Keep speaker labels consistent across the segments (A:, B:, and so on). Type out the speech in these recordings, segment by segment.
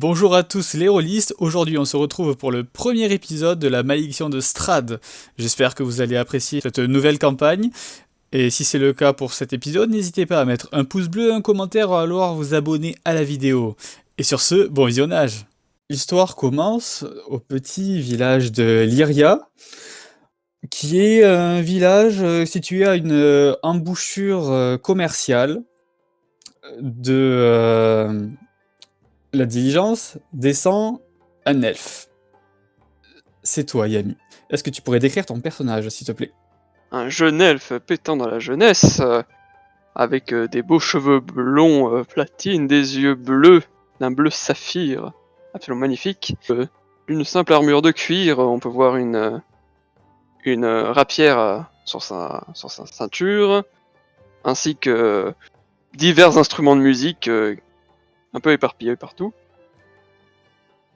A: Bonjour à tous les rôlistes, aujourd'hui on se retrouve pour le premier épisode de la malédiction de Strahd. J'espère que vous allez apprécier cette nouvelle campagne, et si c'est le cas pour cet épisode, n'hésitez pas à mettre un pouce bleu, un commentaire ou alors vous abonner à la vidéo. Et sur ce, bon visionnage. L'histoire commence au petit village de Lyria, qui est un village situé à une embouchure commerciale de la diligence descend un elfe. C'est toi, Yami. Est-ce que tu pourrais décrire ton personnage, s'il te plaît?
B: Un jeune elfe pétant dans la jeunesse, avec des beaux cheveux blonds platine, des yeux bleus, d'un bleu saphir, absolument magnifique. Une simple armure de cuir, on peut voir une rapière sur sa ceinture, ainsi que divers instruments de musique un peu éparpillés partout.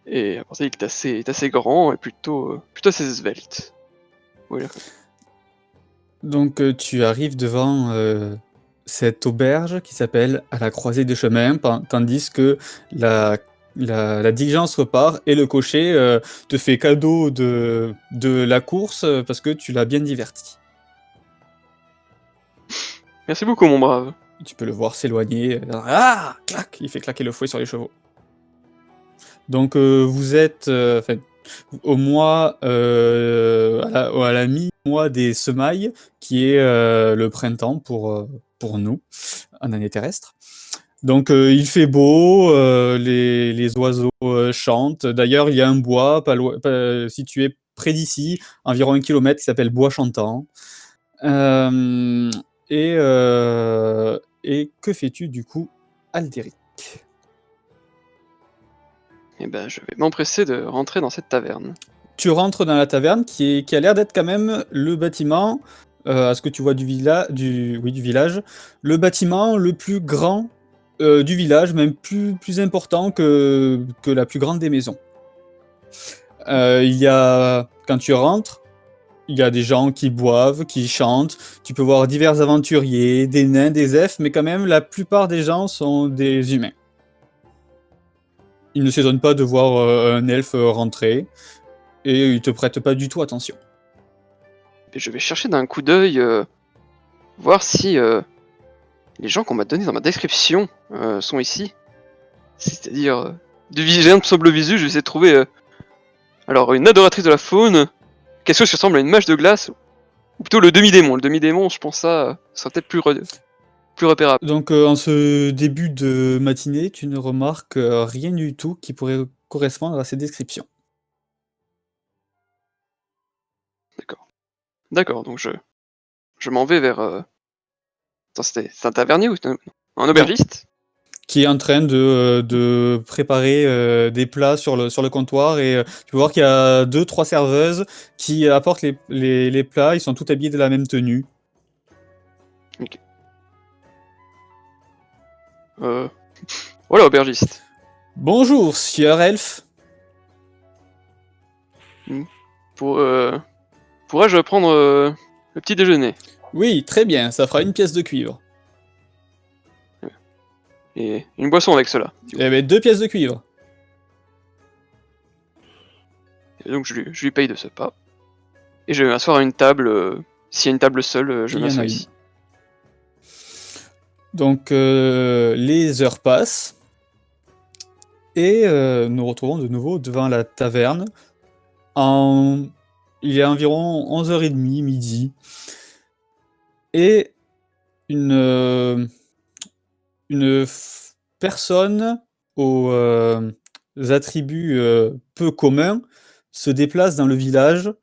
B: Et à part ça, il est assez grand et plutôt assez svelte. Voilà.
A: Donc tu arrives devant cette auberge qui s'appelle À la croisée des chemins, tandis que la diligence repart et le cocher te fait cadeau de la course parce que tu l'as bien diverti.
B: Merci beaucoup, mon brave.
A: Tu peux le voir s'éloigner. Ah, clac, il fait claquer le fouet sur les chevaux. Donc vous êtes au mois, à la mi-mois des semailles, qui est le printemps pour nous, en année terrestre. Donc il fait beau, les oiseaux chantent. D'ailleurs, il y a un bois situé près d'ici, environ 1 kilomètre, qui s'appelle Bois Chantant. Euh, et que fais-tu du coup, Aldéric?
B: Et ben, je vais m'empresser de rentrer dans cette taverne.
A: Tu rentres dans la taverne qui a l'air d'être quand même le bâtiment, à ce que tu vois du village, le bâtiment le plus grand du village, même plus important que la plus grande des maisons. Quand tu rentres, il y a des gens qui boivent, qui chantent, tu peux voir divers aventuriers, des nains, des elfes, mais quand même la plupart des gens sont des humains. Ils ne s'étonnent pas de voir un elfe rentrer, et ils te prêtent pas du tout attention.
B: Et je vais chercher d'un coup d'œil, voir si les gens qu'on m'a donnés dans ma description sont ici. C'est-à-dire, de vigilant de semble visu, je vais essayer de trouver alors une adoratrice de la faune, quelque chose qui ressemble à une mage de glace, ou plutôt le demi-démon. Le demi-démon, je pense ça sera peut-être plus repérable.
A: Donc en ce début de matinée, tu ne remarques rien du tout qui pourrait correspondre à ces descriptions.
B: D'accord, donc je m'en vais vers... Attends, c'est un tavernier ou c'est un aubergiste?
A: Qui est en train de préparer des plats sur le comptoir, et tu peux voir qu'il y a 2-3 serveuses qui apportent les plats. Ils sont tous habillés de la même tenue.
B: Ok. Voilà, aubergiste.
A: Bonjour, sieur elfe.
B: Pourrais-je prendre le petit déjeuner?
A: Oui, très bien, ça fera 1 pièce de cuivre.
B: Et une boisson avec cela.
A: Eh bien, 2 pièces de cuivre.
B: Et donc je lui paye de ce pas. Et je vais m'asseoir à une table. S'il y a une table seule, je
A: Il y en
B: m'assois
A: a
B: ici.
A: Donc les heures passent, et nous retrouvons de nouveau devant la taverne. Il est environ 11h30, midi, et une personne aux attributs peu communs se déplace dans le village,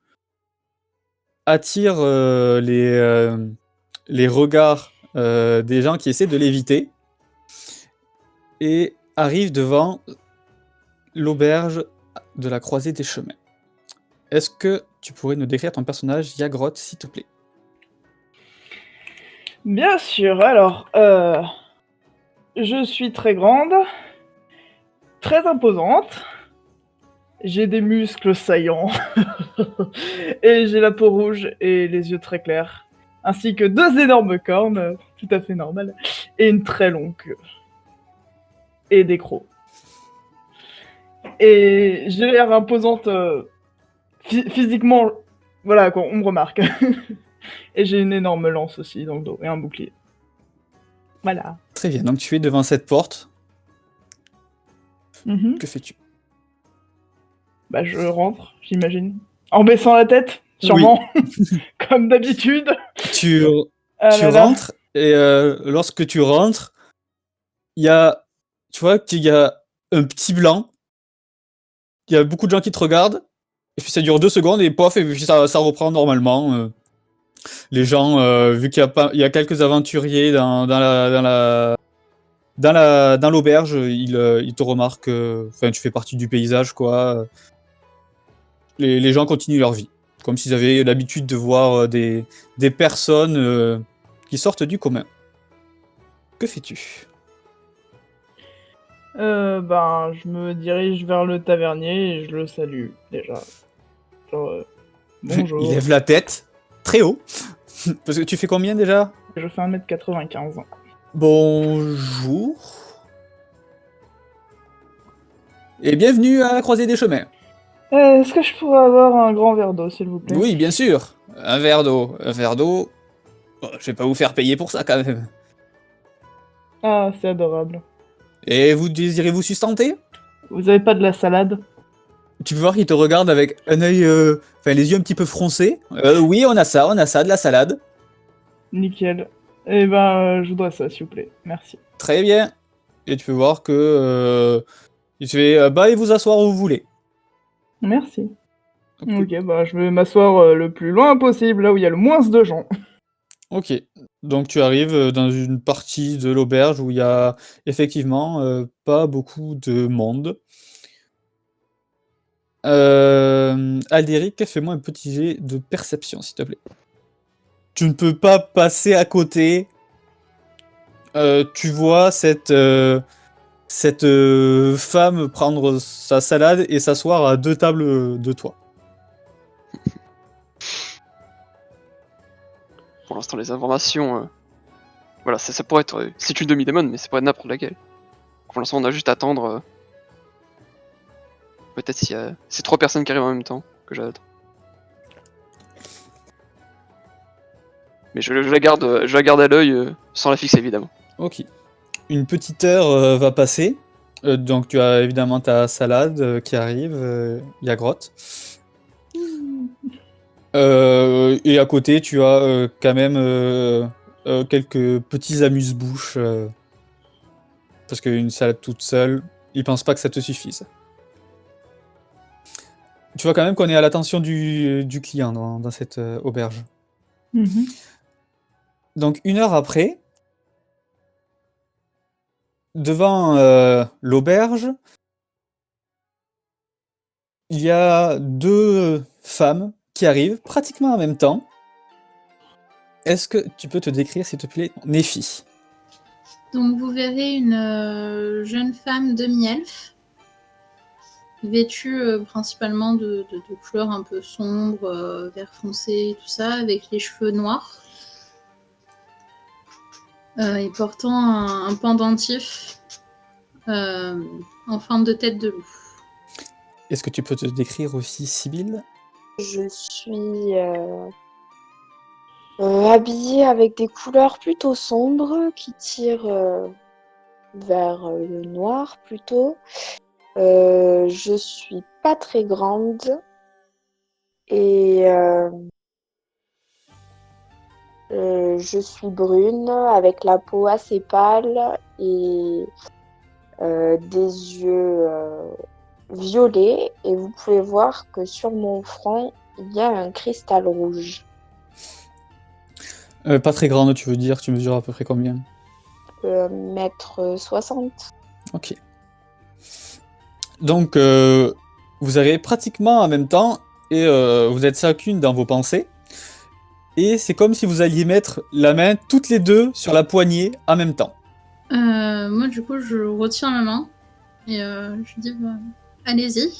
A: attire les regards des gens qui essaient de l'éviter, et arrive devant l'auberge de la croisée des chemins. Est-ce que tu pourrais nous décrire ton personnage, Yagroth, s'il te plaît?
C: Bien sûr, alors, je suis très grande, très imposante, j'ai des muscles saillants, et j'ai la peau rouge et les yeux très clairs, ainsi que 2 énormes cornes, tout à fait normales, et une très longue queue. Et des crocs. Et j'ai l'air imposante physiquement. Voilà, quoi, on me remarque. Et j'ai une énorme lance aussi dans le dos et un bouclier. Voilà.
A: Très bien, donc tu es devant cette porte.
C: Mhm.
A: Que fais-tu?
C: Bah, je rentre, j'imagine. En baissant la tête, sûrement. Comme d'habitude.
A: Tu,
C: Ah
A: tu
C: là là.
A: rentres, et lorsque tu rentres, il y a, tu vois qu'il y a un petit blanc. Il y a beaucoup de gens qui te regardent, et puis ça dure 2 secondes, et pof, et puis ça reprend normalement. Les gens, vu qu'il y a, pas, il y a quelques aventuriers dans l'auberge, ils te remarquent, enfin, tu fais partie du paysage, quoi. Les gens continuent leur vie, comme s'ils avaient l'habitude de voir des personnes qui sortent du commun. Que fais-tu?
C: Ben, je me dirige vers le tavernier et je le salue, déjà. Genre,
A: Il
C: bonjour.
A: lève la tête, très haut. Parce que tu fais combien déjà?
C: Je fais 1m95.
A: Bonjour. Et bienvenue à la croisée des chemins.
C: Est-ce que je pourrais avoir un grand verre d'eau, s'il vous plaît?
A: Oui, bien sûr. Un verre d'eau. Un verre d'eau. Bon, je vais pas vous faire payer pour ça quand même.
C: Ah, c'est adorable.
A: Et vous désirez vous sustenter?
C: Vous avez pas de la salade?
A: Tu peux voir qu'il te regarde avec un œil, enfin les yeux un petit peu froncés. Oui, on a ça, de la salade.
C: Nickel. Eh ben, je voudrais ça, s'il vous plaît. Merci.
A: Très bien. Et tu peux voir que il te fait bah et vous asseoir où vous voulez.
C: Merci.
A: Ok.
C: Ok, bah, je vais m'asseoir le plus loin possible, là où il y a le moins de gens.
A: Ok. Donc tu arrives dans une partie de l'auberge où il y a effectivement pas beaucoup de monde. Aldéric, fais-moi un petit jet de perception, s'il te plaît. Tu ne peux pas passer à côté. Tu vois cette femme prendre sa salade et s'asseoir à 2 tables de toi.
B: Pour l'instant, les informations. Voilà, ça pourrait être. C'est une demi-démon, mais ça pourrait être n'importe laquelle. Pour l'instant, on a juste à attendre. Peut-être s'il y a. C'est 3 personnes qui arrivent en même temps que j'attends. Mais je la garde à l'œil sans la fixer évidemment.
A: Ok. Une petite heure va passer. Donc tu as évidemment ta salade qui arrive. Il y a grotte. Et à côté, tu as quand même quelques petits amuse-bouches. Parce qu'une salade toute seule, ils pensent pas que ça te suffise. Tu vois quand même qu'on est à l'attention du client dans cette auberge.
C: Mhm.
A: Donc 1 heure après, devant l'auberge, il y a 2 femmes qui arrivent pratiquement en même temps. Est-ce que tu peux te décrire, s'il te plaît, Nephi?
D: Donc vous verrez une jeune femme demi-elfe, vêtue principalement de couleurs un peu sombres, vert foncé, tout ça, avec les cheveux noirs, et portant un pendentif en forme de tête de loup.
A: Est-ce que tu peux te décrire aussi, Sibylle?
E: Je suis habillée avec des couleurs plutôt sombres qui tirent vers le noir plutôt. Je suis pas très grande et je suis brune avec la peau assez pâle et des yeux violets. Et vous pouvez voir que sur mon front, il y a un cristal rouge.
A: Pas très grande, tu veux dire? Tu mesures à peu près combien?
E: 1m60.
A: Ok. Donc, vous arrivez pratiquement en même temps et vous êtes chacune dans vos pensées. Et c'est comme si vous alliez mettre la main toutes les deux sur la poignée en même temps.
D: Moi, du coup, je retiens la main et je dis bah, allez-y.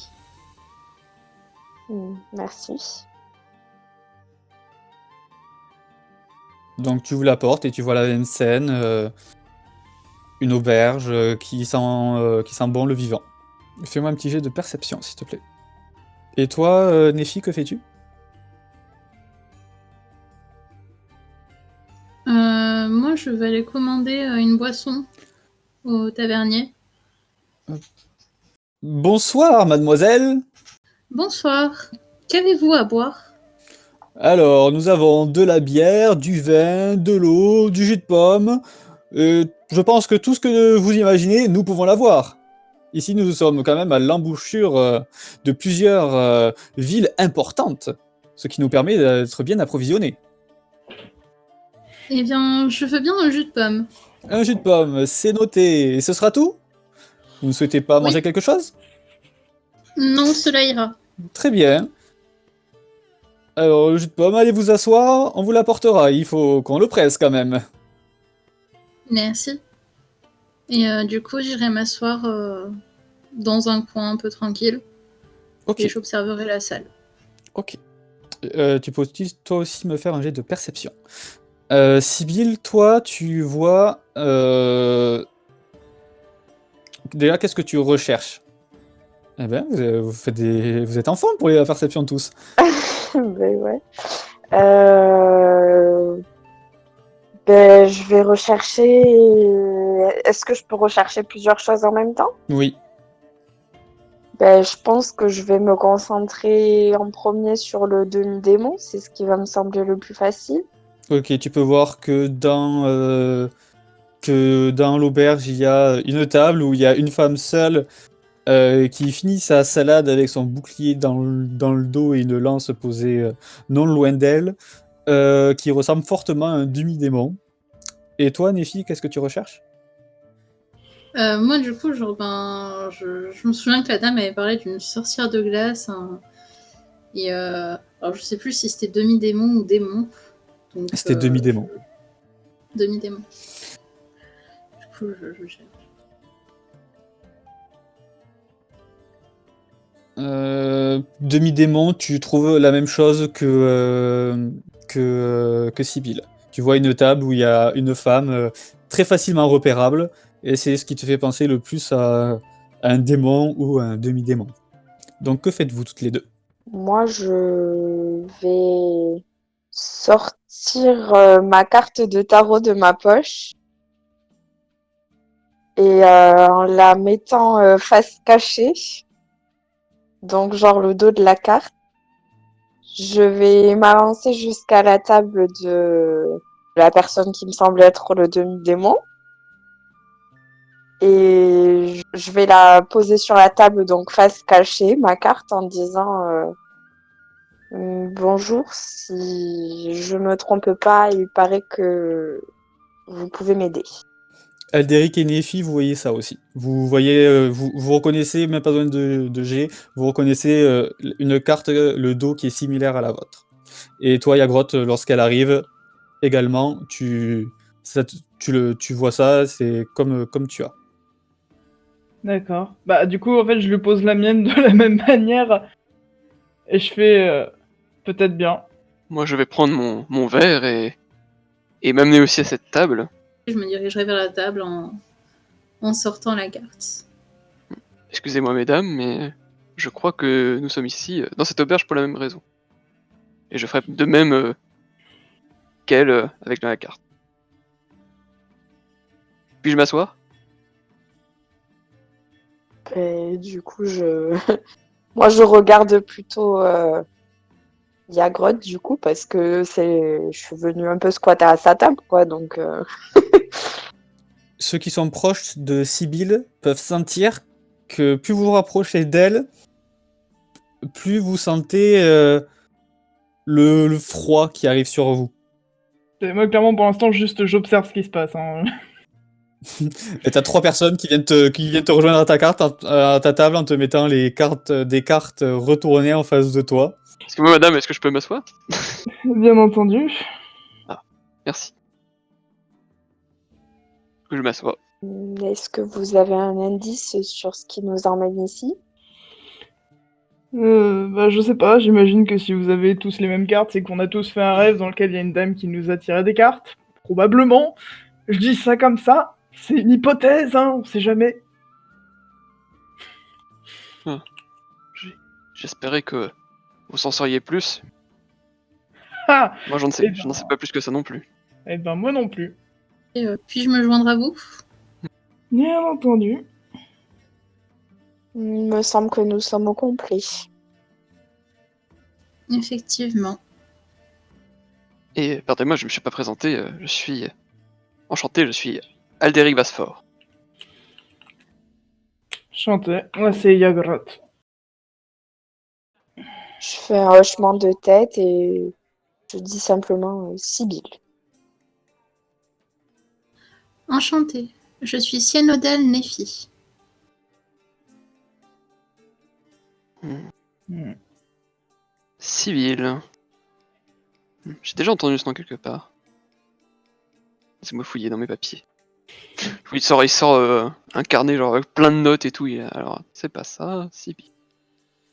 E: Merci.
A: Donc tu ouvres la porte et tu vois la même scène, une auberge qui sent bon le vivant. Fais-moi un petit jet de perception, s'il te plaît. Et toi, Nephi, que fais-tu?
D: Moi, je vais aller commander une boisson au tavernier.
A: Bonsoir, mademoiselle.
D: Bonsoir. Qu'avez-vous à boire?
A: Alors, nous avons de la bière, du vin, de l'eau, du jus de pomme. Je pense que tout ce que vous imaginez, nous pouvons l'avoir. Ici, nous sommes quand même à l'embouchure de plusieurs villes importantes, ce qui nous permet d'être bien approvisionnés.
D: Eh bien, je veux bien un jus de pomme.
A: Un jus de pomme, c'est noté. Et ce sera tout? Vous ne souhaitez pas
D: Oui.
A: manger quelque chose?
D: Non, cela ira.
A: Très bien. Alors, le jus de pomme, allez vous asseoir, on vous l'apportera. Il faut qu'on le presse quand même.
D: Merci. Et du coup, j'irai m'asseoir dans un coin un peu tranquille
A: Ok,
D: et j'observerai la salle.
A: ok. Tu peux toi aussi me faire un jet de perception. Sibylle, toi, tu vois... Déjà, qu'est-ce que tu recherches? Eh ben, vous êtes en forme pour la perception tous.
E: Ben ouais. Je vais rechercher. Est-ce que je peux rechercher plusieurs choses en même temps?
A: Oui.
E: Je pense que je vais me concentrer en premier sur le demi-démon. C'est ce qui va me sembler le plus facile.
A: Ok, tu peux voir que dans l'auberge, il y a une table où il y a une femme seule qui finit sa salade avec son bouclier dans le dos et une lance posée non loin d'elle, qui ressemble fortement à un demi-démon. Et toi, Nephi, qu'est-ce que tu recherches?
D: Moi, du coup, je me souviens que la dame avait parlé d'une sorcière de glace. Et alors, je sais plus si c'était demi-démon ou démon. Donc,
A: C'était demi-démon.
D: Demi-démon. Du coup, je cherche.
A: Demi-démon, tu trouves la même chose que Sibylle. Tu vois une table où il y a une femme très facilement repérable, et c'est ce qui te fait penser le plus à un démon ou à un demi-démon. Donc que faites-vous toutes les deux?
E: Moi, je vais sortir ma carte de tarot de ma poche et en la mettant face cachée, donc genre le dos de la carte, je vais m'avancer jusqu'à la table de la personne qui me semble être le demi-démon et je vais la poser sur la table, donc face cachée, ma carte, en disant bonjour, si je me trompe pas, il paraît que vous pouvez m'aider.
A: Alderic et Nephi, vous voyez ça aussi. Vous voyez, vous reconnaissez, même pas besoin de G, vous reconnaissez une carte, le dos qui est similaire à la vôtre. Et toi, Yagrotte, lorsqu'elle arrive, également, tu vois ça, c'est comme tu as.
C: D'accord. Bah, du coup, en fait, je lui pose la mienne de la même manière. Et je fais peut-être bien.
B: Moi, je vais prendre mon verre et m'amener aussi à cette table.
D: Je me dirigerai vers la table en sortant la carte.
B: Excusez-moi, mesdames, mais je crois que nous sommes ici dans cette auberge pour la même raison. Et je ferai de même qu'elle avec la carte. Puis-je m'asseoir?
E: Et du coup, moi, je regarde plutôt Yagrotte, du coup, parce que je suis venue un peu squatter à sa table, quoi, donc...
A: Ceux qui sont proches de Sibylle peuvent sentir que plus vous vous rapprochez d'elle, plus vous sentez le froid qui arrive sur vous.
C: Et moi, clairement, pour l'instant, juste j'observe ce qui se passe. Hein.
A: Et t'as 3 personnes qui viennent te rejoindre à à ta table en te mettant des cartes retournées en face de toi.
B: Excusez-moi, madame, est-ce que je peux m'asseoir?
C: Bien entendu.
B: Merci. Je m'assois.
E: Est-ce que vous avez un indice sur ce qui nous emmène ici?
C: Bah, je sais pas, j'imagine que si vous avez tous les mêmes cartes, c'est qu'on a tous fait un rêve dans lequel il y a une dame qui nous a tiré des cartes. Probablement. Je dis ça comme ça. C'est une hypothèse, hein, on sait jamais.
B: J'espérais que vous s'en sauriez plus.
C: Ah
B: Moi, je
C: Eh
B: n'en sais
C: ben.
B: pas plus que ça non plus.
C: Eh ben, moi non plus.
D: Et, puis-je me joindre à vous?
C: Bien entendu.
E: Il me semble que nous sommes au complet.
D: Effectivement.
B: Et pardonnez-moi, je me suis pas présenté. Je suis enchanté. Je suis Alderic Vasfort.
C: Chanté. Moi, c'est Yagrot.
E: Je fais un hochement de tête et je dis simplement Sibylle.
D: Enchantée. Je suis Sienodel Nephi.
B: Civil. J'ai déjà entendu ce nom quelque part. Laissez-moi fouiller dans mes papiers. Il sort un carnet genre avec plein de notes et tout. Alors, c'est pas ça, Civil.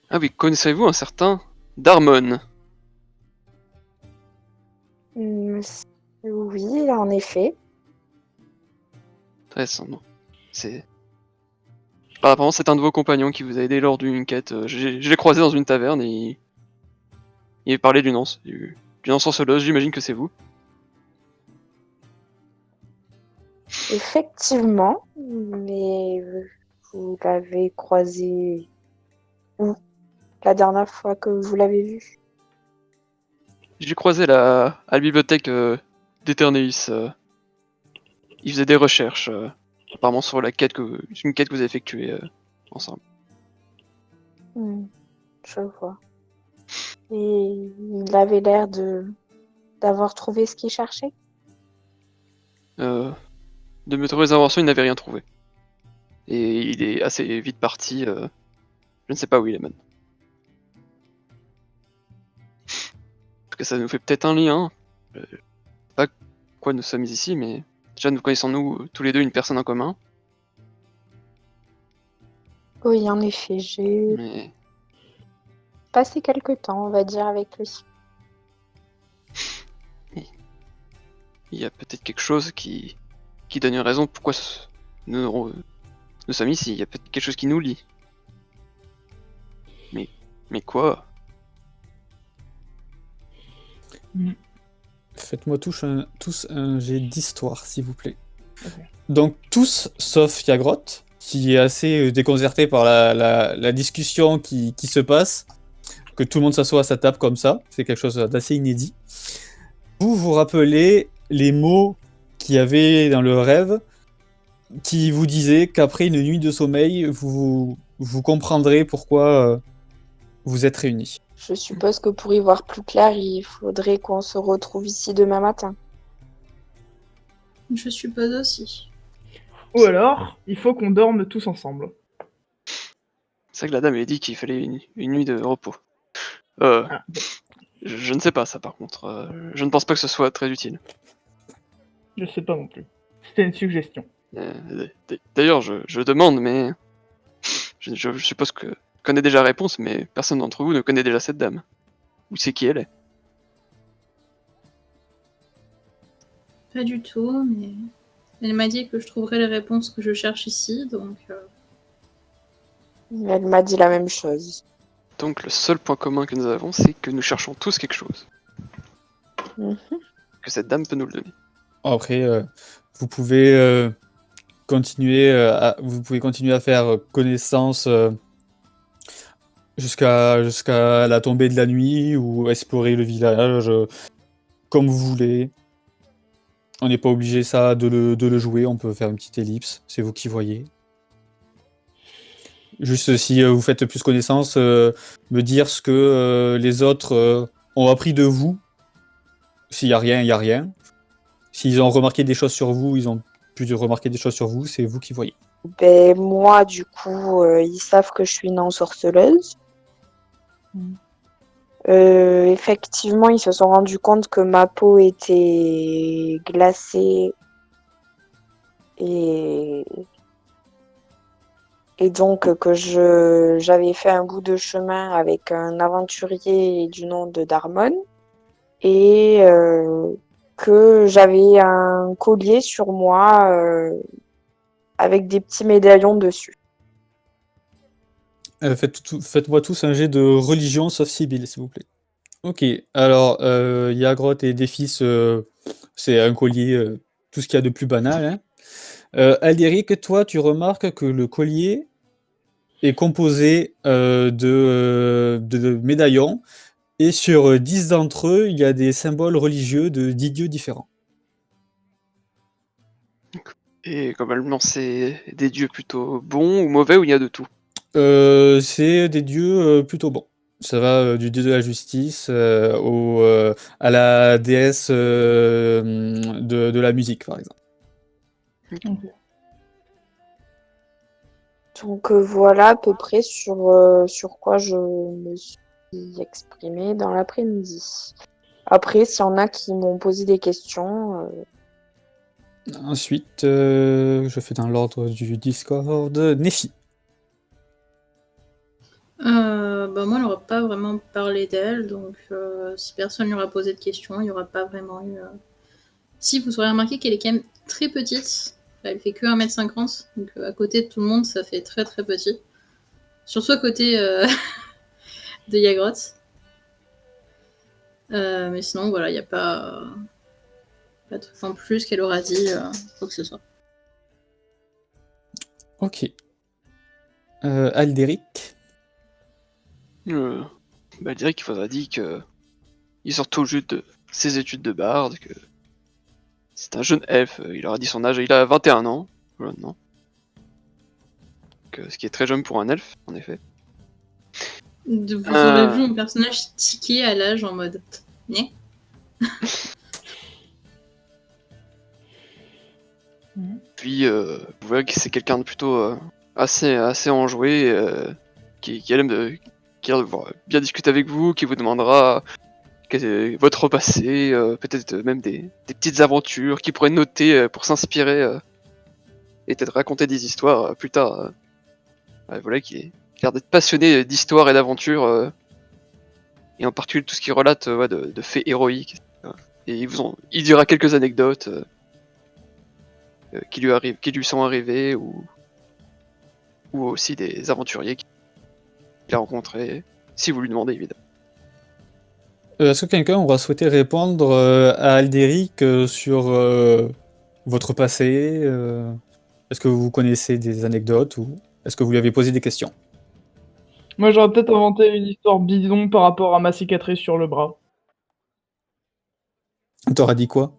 B: Ah oui, connaissez-vous un certain Darmon?
E: Oui, en effet.
B: Intéressant, non. C'est... Apparemment, c'est un de vos compagnons qui vous a aidé lors d'une quête. Je l'ai croisé dans une taverne et il parlait d'une ensorceleuse, j'imagine que c'est vous.
E: Effectivement, mais vous l'avez croisé où la dernière fois que vous l'avez vu?
B: Je l'ai croisé à la bibliothèque d'Eterneis. Il faisait des recherches, apparemment sur une quête que vous avez effectuée ensemble.
E: Je vois. Et il avait l'air d'avoir trouvé ce qu'il cherchait?
B: De mes inventions, il n'avait rien trouvé. Et il est assez vite parti. Je ne sais pas où il est maintenant. Parce que ça nous fait peut-être un lien. Pas quoi nous sommes ici, mais déjà nous connaissons-nous tous les deux une personne en commun.
E: Oui, en effet, j'ai
B: Mais
E: passé quelque temps, on va dire, avec lui.
B: il y a peut-être quelque chose qui donne une raison pourquoi nous sommes ici. Il y a peut-être quelque chose qui nous lie. Mais quoi?
A: Faites-moi tous un jet d'histoire, s'il vous plaît.
C: Ok.
A: Donc tous, sauf Yagrot, qui est assez déconcerté par la discussion qui se passe, que tout le monde s'assoit à sa table comme ça, c'est quelque chose d'assez inédit. Vous vous rappelez les mots qu'il y avait dans le rêve, qui vous disaient qu'après une nuit de sommeil, vous comprendrez pourquoi vous êtes réunis.
E: Je suppose que pour y voir plus clair, il faudrait qu'on se retrouve ici demain matin.
D: Je suppose aussi.
C: Ou alors, il faut qu'on dorme tous ensemble.
B: C'est vrai que la dame avait dit qu'il fallait une nuit de repos.
C: Ah,
B: Je ne sais pas ça par contre. Je ne pense pas que ce soit très utile.
C: je sais pas non plus. C'était une suggestion.
B: D'ailleurs, je demande, mais je suppose que je connais déjà la réponse, mais personne d'entre vous ne connaît déjà cette dame. Ou c'est qui elle est.
D: Pas du tout, mais elle m'a dit que je trouverais les réponses que je cherche ici, donc
E: Elle m'a dit la même chose.
B: Donc le seul point commun que nous avons, c'est que nous cherchons tous quelque chose.
E: Mhm.
B: Que cette dame peut nous le donner.
A: Après, vous pouvez continuer à faire connaissance jusqu'à la tombée de la nuit ou explorer le village comme vous voulez. On n'est pas obligé de le jouer, on peut faire une petite ellipse, c'est vous qui voyez. Juste si vous faites plus connaissance, me dire ce que les autres ont appris de vous. S'il y a rien, il y a rien. S'ils ont remarqué des choses sur vous, ils ont pu remarquer des choses sur vous, c'est vous qui voyez.
E: Ben, moi, du coup, ils savent que je suis une ensorceleuse. Effectivement, ils se sont rendus compte que ma peau était glacée et donc que j'avais fait un bout de chemin avec un aventurier du nom de Darmon et que j'avais un collier sur moi avec des petits médaillons dessus.
A: Faites-moi tous un jet de religion sauf Sibyl, s'il vous plaît. Ok, alors Yagrot et Défis, c'est un collier, tout ce qu'il y a de plus banal, hein. Aldéric, toi, tu remarques que le collier est composé de médaillons, et sur 10 d'entre eux, il y a des symboles religieux de 10 dieux différents.
B: Et globalement, c'est des dieux plutôt bons ou mauvais, ou il y a de tout?
A: C'est des dieux plutôt bons. Ça va du dieu de la justice à la déesse de la musique, par exemple.
E: Donc voilà à peu près sur quoi je me suis exprimée dans l'après-midi. Après, s'il y en a qui m'ont posé des questions,
A: Ensuite, je fais dans l'ordre du Discord, Nephi.
D: Moi, elle n'aura pas vraiment parlé d'elle, donc si personne lui aura posé de questions, il n'y aura pas vraiment eu. Si, vous aurez remarqué qu'elle est quand même très petite. Elle fait que 1m50, donc à côté de tout le monde, ça fait très très petit. Surtout à côté de Yagrot. Mais sinon, voilà, il n'y a pas de truc en plus qu'elle aura dit, quoi que ce soit.
A: Ok. Aldéric.
B: Je dirais qu'il faudra dire qu'il sort tout juste de ses études de barde, que c'est un jeune elfe, il aura dit son âge, il a 21 ans, voilà, non. Ce qui est très jeune pour un elfe, en effet.
D: Vous aurez vu mon personnage tiquer à l'âge en mode. Né.
B: Puis, vous voyez que c'est quelqu'un de plutôt assez enjoué, qui aime bien discuter avec vous, qui vous demandera votre passé, peut-être même des petites aventures, qui pourrait noter pour s'inspirer et peut-être raconter des histoires plus tard. Voilà, qui a l'air d'être passionné d'histoire et d'aventure, et en particulier tout ce qui relate de faits héroïques. Et il dira quelques anecdotes qui lui sont arrivées, ou aussi des aventuriers qu'il a rencontrés, si vous lui demandez évidemment.
A: Est-ce que quelqu'un aura souhaité répondre à Aldéric sur votre passé Est-ce que vous connaissez des anecdotes ou est-ce que vous lui avez posé des questions?
C: Moi, j'aurais peut-être inventé une histoire bidon par rapport à ma cicatrice sur le bras.
A: T'auras dit quoi?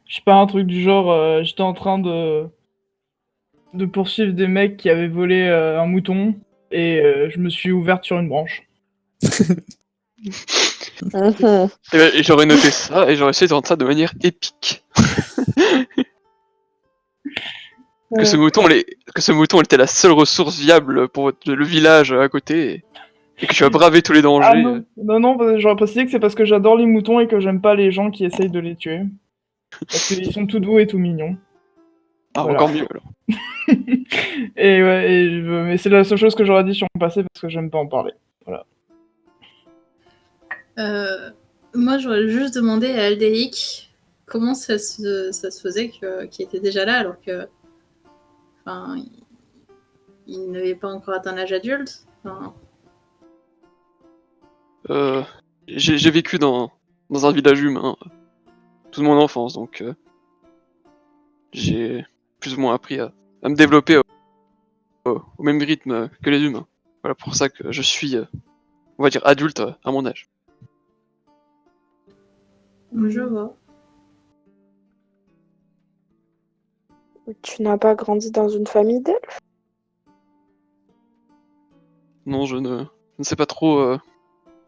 C: Je sais pas, un truc du genre, j'étais en train de poursuivre des mecs qui avaient volé un mouton et je me suis ouverte sur une branche.
B: Et j'aurais noté ça, et j'aurais essayé de rendre ça de manière épique. Que ce mouton était la seule ressource viable pour le village à côté, et que tu as bravé tous les dangers.
C: Ah non, j'aurais précisé que c'est parce que j'adore les moutons et que j'aime pas les gens qui essayent de les tuer. Parce qu'ils sont tout doux et tout mignons.
B: Ah,
C: Voilà.
B: encore mieux alors.
C: Et ouais, mais c'est la seule chose que j'aurais dit sur mon passé parce que j'aime pas en parler. Voilà.
D: Moi, j'aurais juste demandé à Aldéric comment ça se faisait qu'il était déjà là alors que. Enfin, il n'avait pas encore atteint l'âge adulte. Enfin...
B: J'ai vécu dans un village humain toute mon enfance, donc j'ai plus ou moins appris à me développer au même rythme que les humains. Voilà pour ça que je suis, on va dire, adulte à mon âge.
D: Je vois.
E: Tu n'as pas grandi dans une famille d'elfes?
B: Non, je ne sais pas trop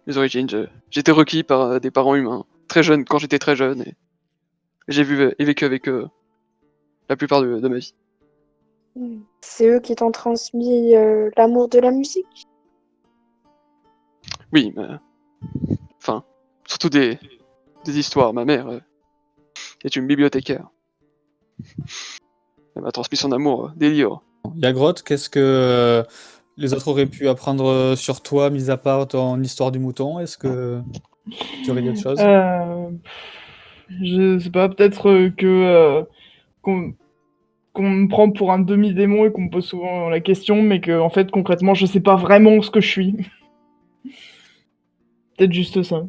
B: les origines. J'ai été requis par des parents humains, très jeunes, quand j'étais très jeune, et j'ai vu et vécu avec eux la plupart de ma vie.
E: C'est eux qui t'ont transmis l'amour de la musique?
B: Oui, mais... Enfin, surtout des histoires. Ma mère est une bibliothécaire. Elle m'a transmis son amour des livres.
A: Yagrot, qu'est-ce que les autres auraient pu apprendre sur toi, mis à part ton histoire du mouton? Est-ce que tu aurais dit autre chose?
C: Je sais pas, peut-être que qu'on me prend pour un demi-démon et qu'on me pose souvent la question, mais que en fait concrètement je sais pas vraiment ce que je suis. Peut-être juste ça.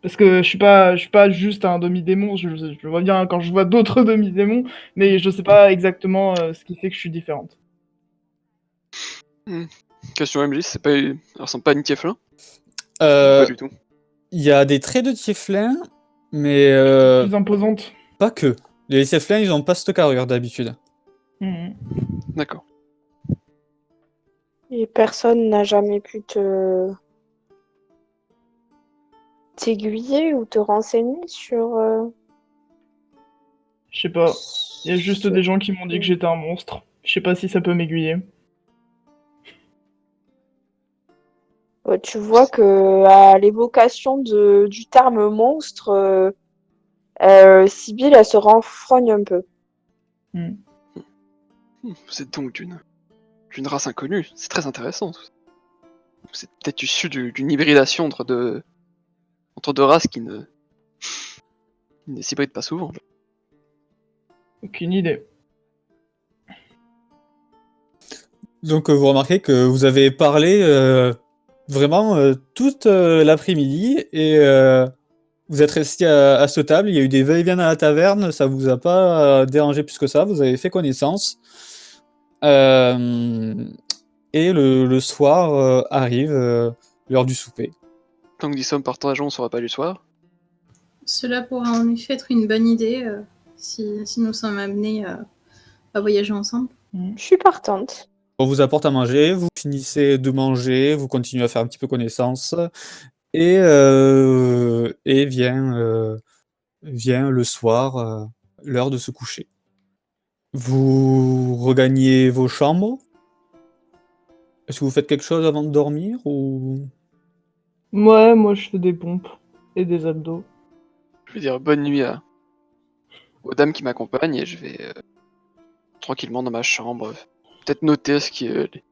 C: Parce que je suis pas juste un demi-démon, je le vois bien quand je vois d'autres demi-démons, mais je sais pas exactement ce qui fait que je suis différente.
B: Question MJ, c'est pas... Elle ressemble pas à une Tieflin? Ou
A: Euh,
B: pas du tout.
A: Il y a des traits de tieflin, mais
C: Plus imposante.
A: pas que. Les tieflins, ils ont pas cette carrure d'habitude.
C: Mhm.
B: D'accord.
E: Et personne n'a jamais pu t'aiguiller ou te renseigner sur
C: Je sais pas. Il y a juste
E: ce-
C: des gens qui m'ont dit que j'étais un monstre. Je sais pas si ça peut m'aiguiller.
E: Ouais, tu vois que à l'évocation du terme monstre, Sibylle, elle se renfrogne un peu.
B: Vous êtes donc d'une race inconnue. C'est très intéressant. Vous êtes peut-être issu d'une hybridation entre deux races qui ne s'hybrident pas souvent.
C: Aucune idée.
A: Donc vous remarquez que vous avez parlé vraiment toute l'après-midi et vous êtes resté à cette table. Il y a eu des va-et-vient à la taverne, ça vous a pas dérangé plus que ça. Vous avez fait connaissance. Euh, et le soir arrive l'heure du souper.
B: Tant que nous sommes partageants, on sera pas du soir.
D: Cela pourra en effet être une bonne idée si nous sommes amenés à voyager ensemble.
E: Je suis partante.
A: On vous apporte à manger, vous finissez de manger, vous continuez à faire un petit peu connaissance, et vient le soir, l'heure de se coucher. Vous regagnez vos chambres? Est-ce que vous faites quelque chose avant de dormir ou...
C: Ouais, moi je fais des pompes et des abdos.
B: Je vais dire bonne nuit aux dames qui m'accompagnent et je vais tranquillement dans ma chambre. Peut-être noter ce qui est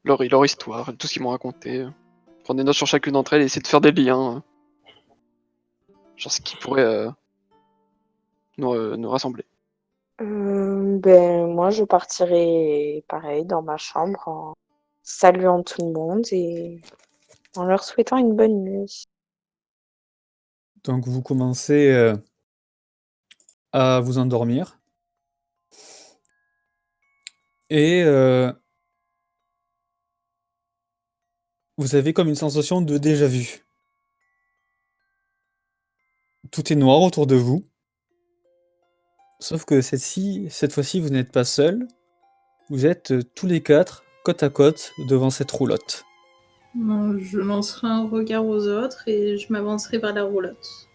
B: leur histoire, tout ce qu'ils m'ont raconté. Prendre des notes sur chacune d'entre elles et essayer de faire des liens. Genre ce qui pourrait nous rassembler.
E: Ben, moi, je partirai pareil dans ma chambre en saluant tout le monde et en leur souhaitant une bonne nuit.
A: Donc vous commencez à vous endormir. Et vous avez comme une sensation de déjà-vu. Tout est noir autour de vous. Sauf que cette fois-ci, vous n'êtes pas seul. Vous êtes tous les quatre, côte à côte, devant cette roulotte.
D: Bon, je lancerai un regard aux autres et je m'avancerai vers la roulotte.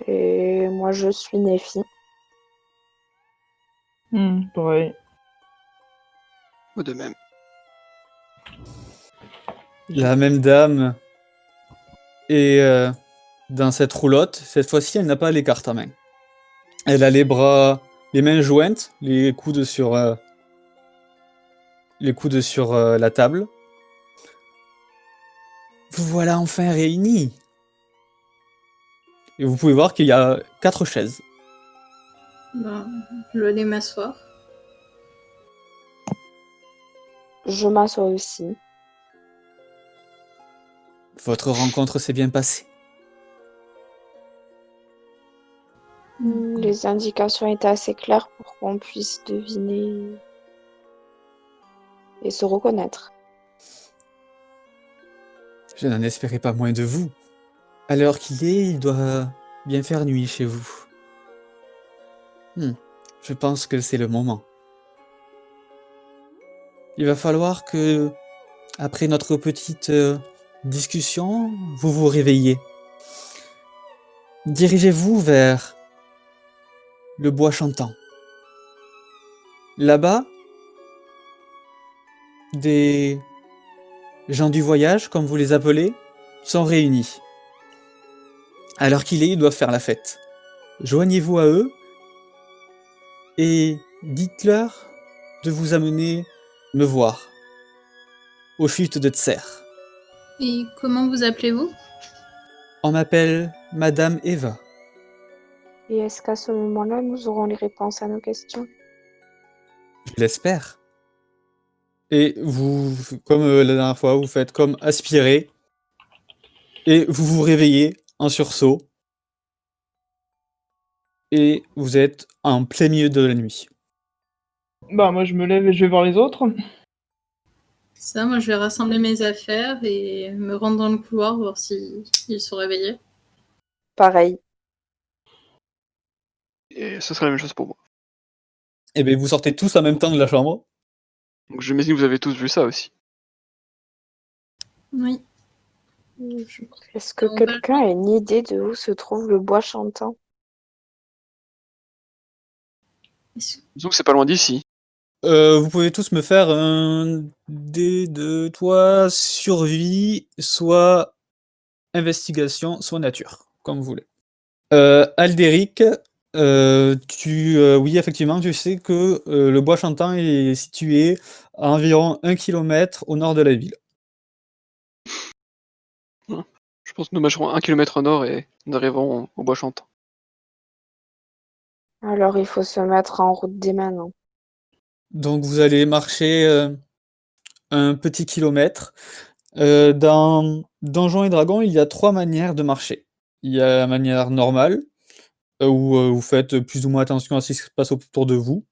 E: Et moi, je suis Néfi.
C: Pareil.
B: Ou de même.
A: La même dame est dans cette roulotte. Cette fois-ci, elle n'a pas les cartes en main. Elle a les mains jointes, les coudes sur la table. Vous voilà enfin réunis. Et vous pouvez voir qu'il y a 4 chaises.
D: Ben, je vais aller m'asseoir.
E: Je m'assois aussi.
A: Votre rencontre s'est bien passée.
E: Les indications étaient assez claires pour qu'on puisse deviner et se reconnaître.
A: Je n'en espérais pas moins de vous. À l'heure qu'il est, il doit bien faire nuit chez vous. Je pense que c'est le moment. Il va falloir que, après notre petite discussion, vous vous réveilliez. Dirigez-vous vers le bois chantant. Là-bas, des gens du voyage, comme vous les appelez, sont réunis. À l'heure qu'il est, ils doivent faire la fête. Joignez-vous à eux et dites-leur de vous amener me voir aux chutes de Tser.
D: Et comment vous appelez-vous?
A: On m'appelle Madame Eva.
E: Et est-ce qu'à ce moment-là, nous aurons les réponses à nos questions?
A: Je l'espère. Et vous, comme la dernière fois, vous faites comme aspirer et vous vous réveillez en sursaut et vous êtes en plein milieu de la nuit.
C: Bah, moi, je me lève et je vais voir les autres.
D: Ça, moi, je vais rassembler mes affaires et me rendre dans le couloir, voir s'ils sont réveillés.
E: Pareil.
B: Et ce serait la même chose pour moi.
A: Et bien vous sortez tous en même temps de la chambre.
B: Donc j'imagine que vous avez tous vu ça aussi.
D: Oui.
E: Est-ce que
D: On va-
E: quelqu'un a une idée de où se trouve le bois chantant?
B: Disons que c'est pas loin d'ici.
A: Vous pouvez tous me faire un dé de toi survie, soit investigation, soit nature, comme vous voulez. Aldéric, oui, effectivement, tu sais que le bois chantant est situé à environ 1 kilomètre au nord de la ville.
B: Je pense que nous marcherons 1 kilomètre au nord et nous arriverons au bois chantant.
E: Alors, il faut se mettre en route dès maintenant.
A: Donc vous allez marcher un petit kilomètre. Dans Donjons et Dragons, il y a 3 manières de marcher. Il y a la manière normale, où vous faites plus ou moins attention à ce qui se passe autour de vous,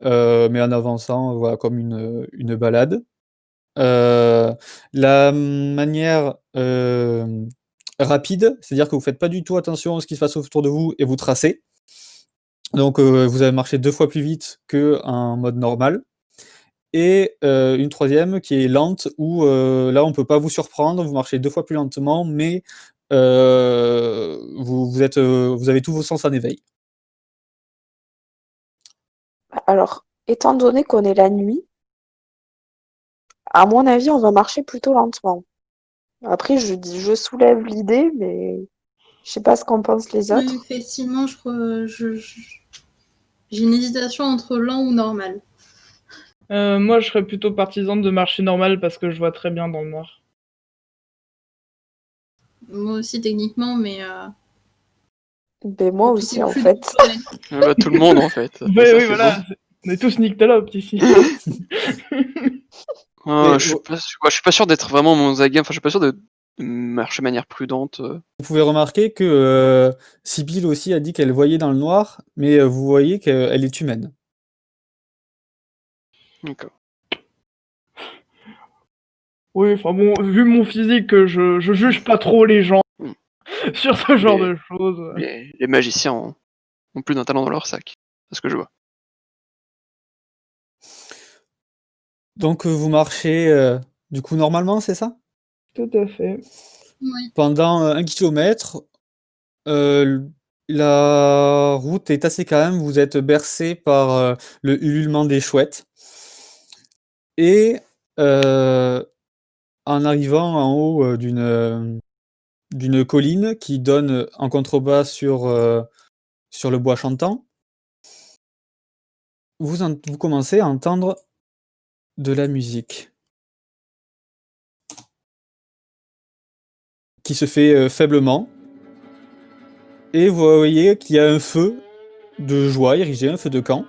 A: mais en avançant, voilà, comme une balade. La manière rapide, c'est-à-dire que vous faites pas du tout attention à ce qui se passe autour de vous et vous tracez. Donc vous allez marcher 2 fois plus vite qu'en mode normal. Et une troisième qui est lente où là on peut pas vous surprendre, vous marchez 2 fois plus lentement, mais vous avez tous vos sens en éveil.
E: Alors, étant donné qu'on est la nuit, à mon avis, on va marcher plutôt lentement. Après, je soulève l'idée, mais je sais pas ce qu'en pensent les
D: Oui,
E: autres.
D: effectivement, j'ai une hésitation entre lent ou normal.
C: Moi, je serais plutôt partisane de marcher normal parce que je vois très bien dans le noir.
D: Moi aussi, techniquement, mais...
E: Ben, moi
D: tout
E: aussi,
D: est
E: en
D: plus
E: fait.
B: Bah, tout le monde en fait.
C: Oui,
B: Et ça,
C: oui,
B: c'est
C: voilà.
B: beau.
C: On est tous nyctalopes ici.
A: Mais
B: Je suis pas sûr d'être vraiment Monzaga, enfin je suis pas sûr de marcher de manière prudente.
A: vous pouvez remarquer que Sibylle aussi a dit qu'elle voyait dans le noir, mais vous voyez qu'elle est humaine.
B: D'accord.
C: Oui, enfin bon, vu mon physique, je juge pas trop les gens
B: Mm.
C: sur ce genre
B: Mais-
C: de choses.
B: Les magiciens ont plus d'un talent dans leur sac. C'est ce que je vois.
A: Donc vous marchez du coup normalement, c'est ça?
C: Tout à fait.
D: Oui.
A: Pendant 1 kilomètre, la route est assez calme, vous êtes bercé par le ululement des chouettes. Et en arrivant en haut d'une colline qui donne en contrebas sur le bois chantant, vous commencez à entendre de la musique qui se fait faiblement. Et vous voyez qu'il y a un feu de joie érigé, un feu de camp,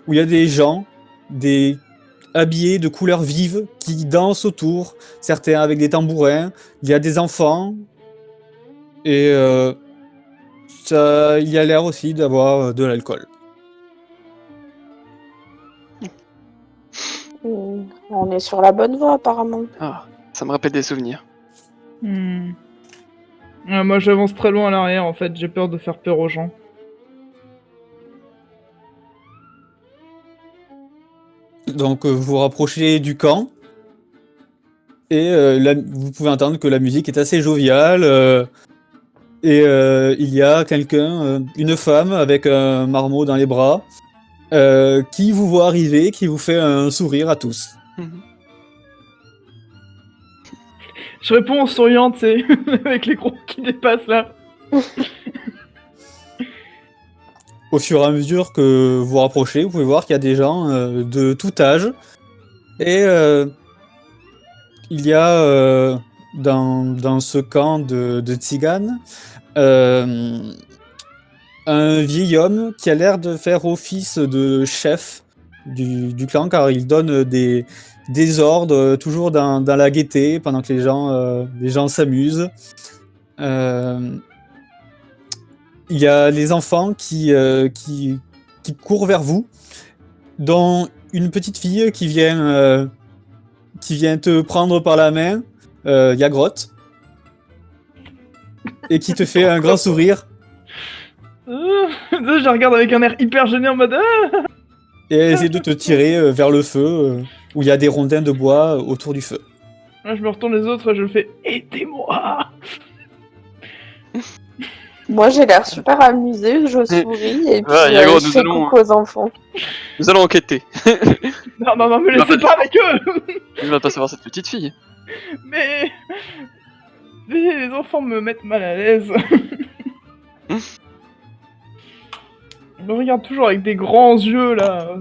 A: où il y a des gens, habillés de couleurs vives, qui dansent autour, certains avec des tambourins, il y a des enfants, et il y a l'air aussi d'avoir de l'alcool.
E: On est sur la bonne voie, apparemment.
B: Ah, ça me rappelle des souvenirs.
C: Moi, j'avance très loin à l'arrière, en fait. J'ai peur de faire peur aux gens.
A: Donc vous vous rapprochez du camp, et vous pouvez entendre que la musique est assez joviale, et il y a une femme avec un marmot dans les bras, qui vous voit arriver, qui vous fait un sourire à tous.
C: Je réponds en souriant, tu sais, avec les gros qui dépassent là.
A: Au fur et à mesure que vous vous rapprochez, vous pouvez voir qu'il y a des gens de tout âge. Et il y a dans ce camp de tziganes un vieil homme qui a l'air de faire office de chef du clan, car il donne des ordres, toujours dans la gaieté, pendant que les gens s'amusent. Il y a les enfants qui courent vers vous, dont une petite fille qui vient te prendre par la main, Yagrotte, et qui te fait un grand sourire.
C: Je regarde avec un air hyper gêné en mode
A: Et elle essaie de te tirer vers le feu, où il y a des rondins de bois autour du feu.
C: Moi, je me retourne les autres, je fais aidez-moi.
E: Moi, j'ai l'air super amusée, je souris et puis
B: Yago,
E: je fais coucou aux enfants.
B: Nous allons enquêter.
C: Non, me laissez pas avec eux.
B: Il va pas savoir cette petite fille.
C: Mais les enfants me mettent mal à l'aise. Ils me regardent toujours avec des grands yeux là.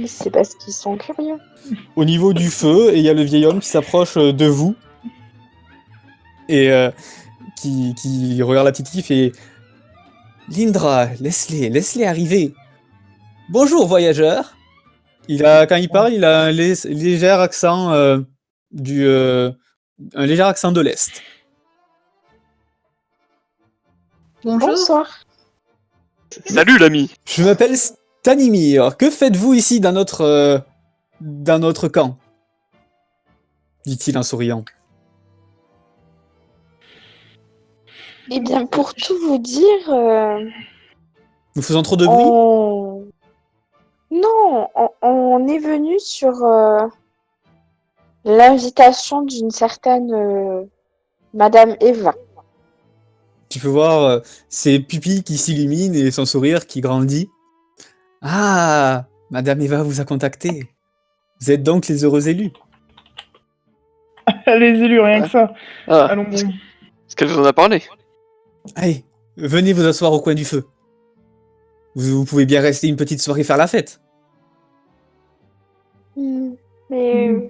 E: C'est parce qu'ils sont curieux.
A: Au niveau du feu, et il y a le vieil homme qui s'approche de vous et qui regarde la petite fille et fait Lindra, laisse-les arriver. Bonjour voyageurs. Quand il parle, il a un léger accent un léger accent de l'Est.
D: Bonjour.
E: Bonsoir.
B: Salut l'ami.
A: Je m'appelle Stanimir. Que faites-vous ici dans notre camp? Dit-il en souriant.
E: Eh bien, pour tout vous dire,
A: Nous faisons trop de bruit?
E: Non, on est venu sur l'invitation d'une certaine Madame Eva.
A: Tu peux voir ses pupilles qui s'illuminent et son sourire qui grandit. Ah, Madame Eva vous a contacté. Vous êtes donc les heureux élus.
C: Les élus, rien que ça.
B: Ah,
C: Allons bon.
B: est-ce qu'elle vous en a parlé?
A: Allez, venez vous asseoir au coin du feu. Vous pouvez bien rester une petite soirée faire la fête.
E: Mais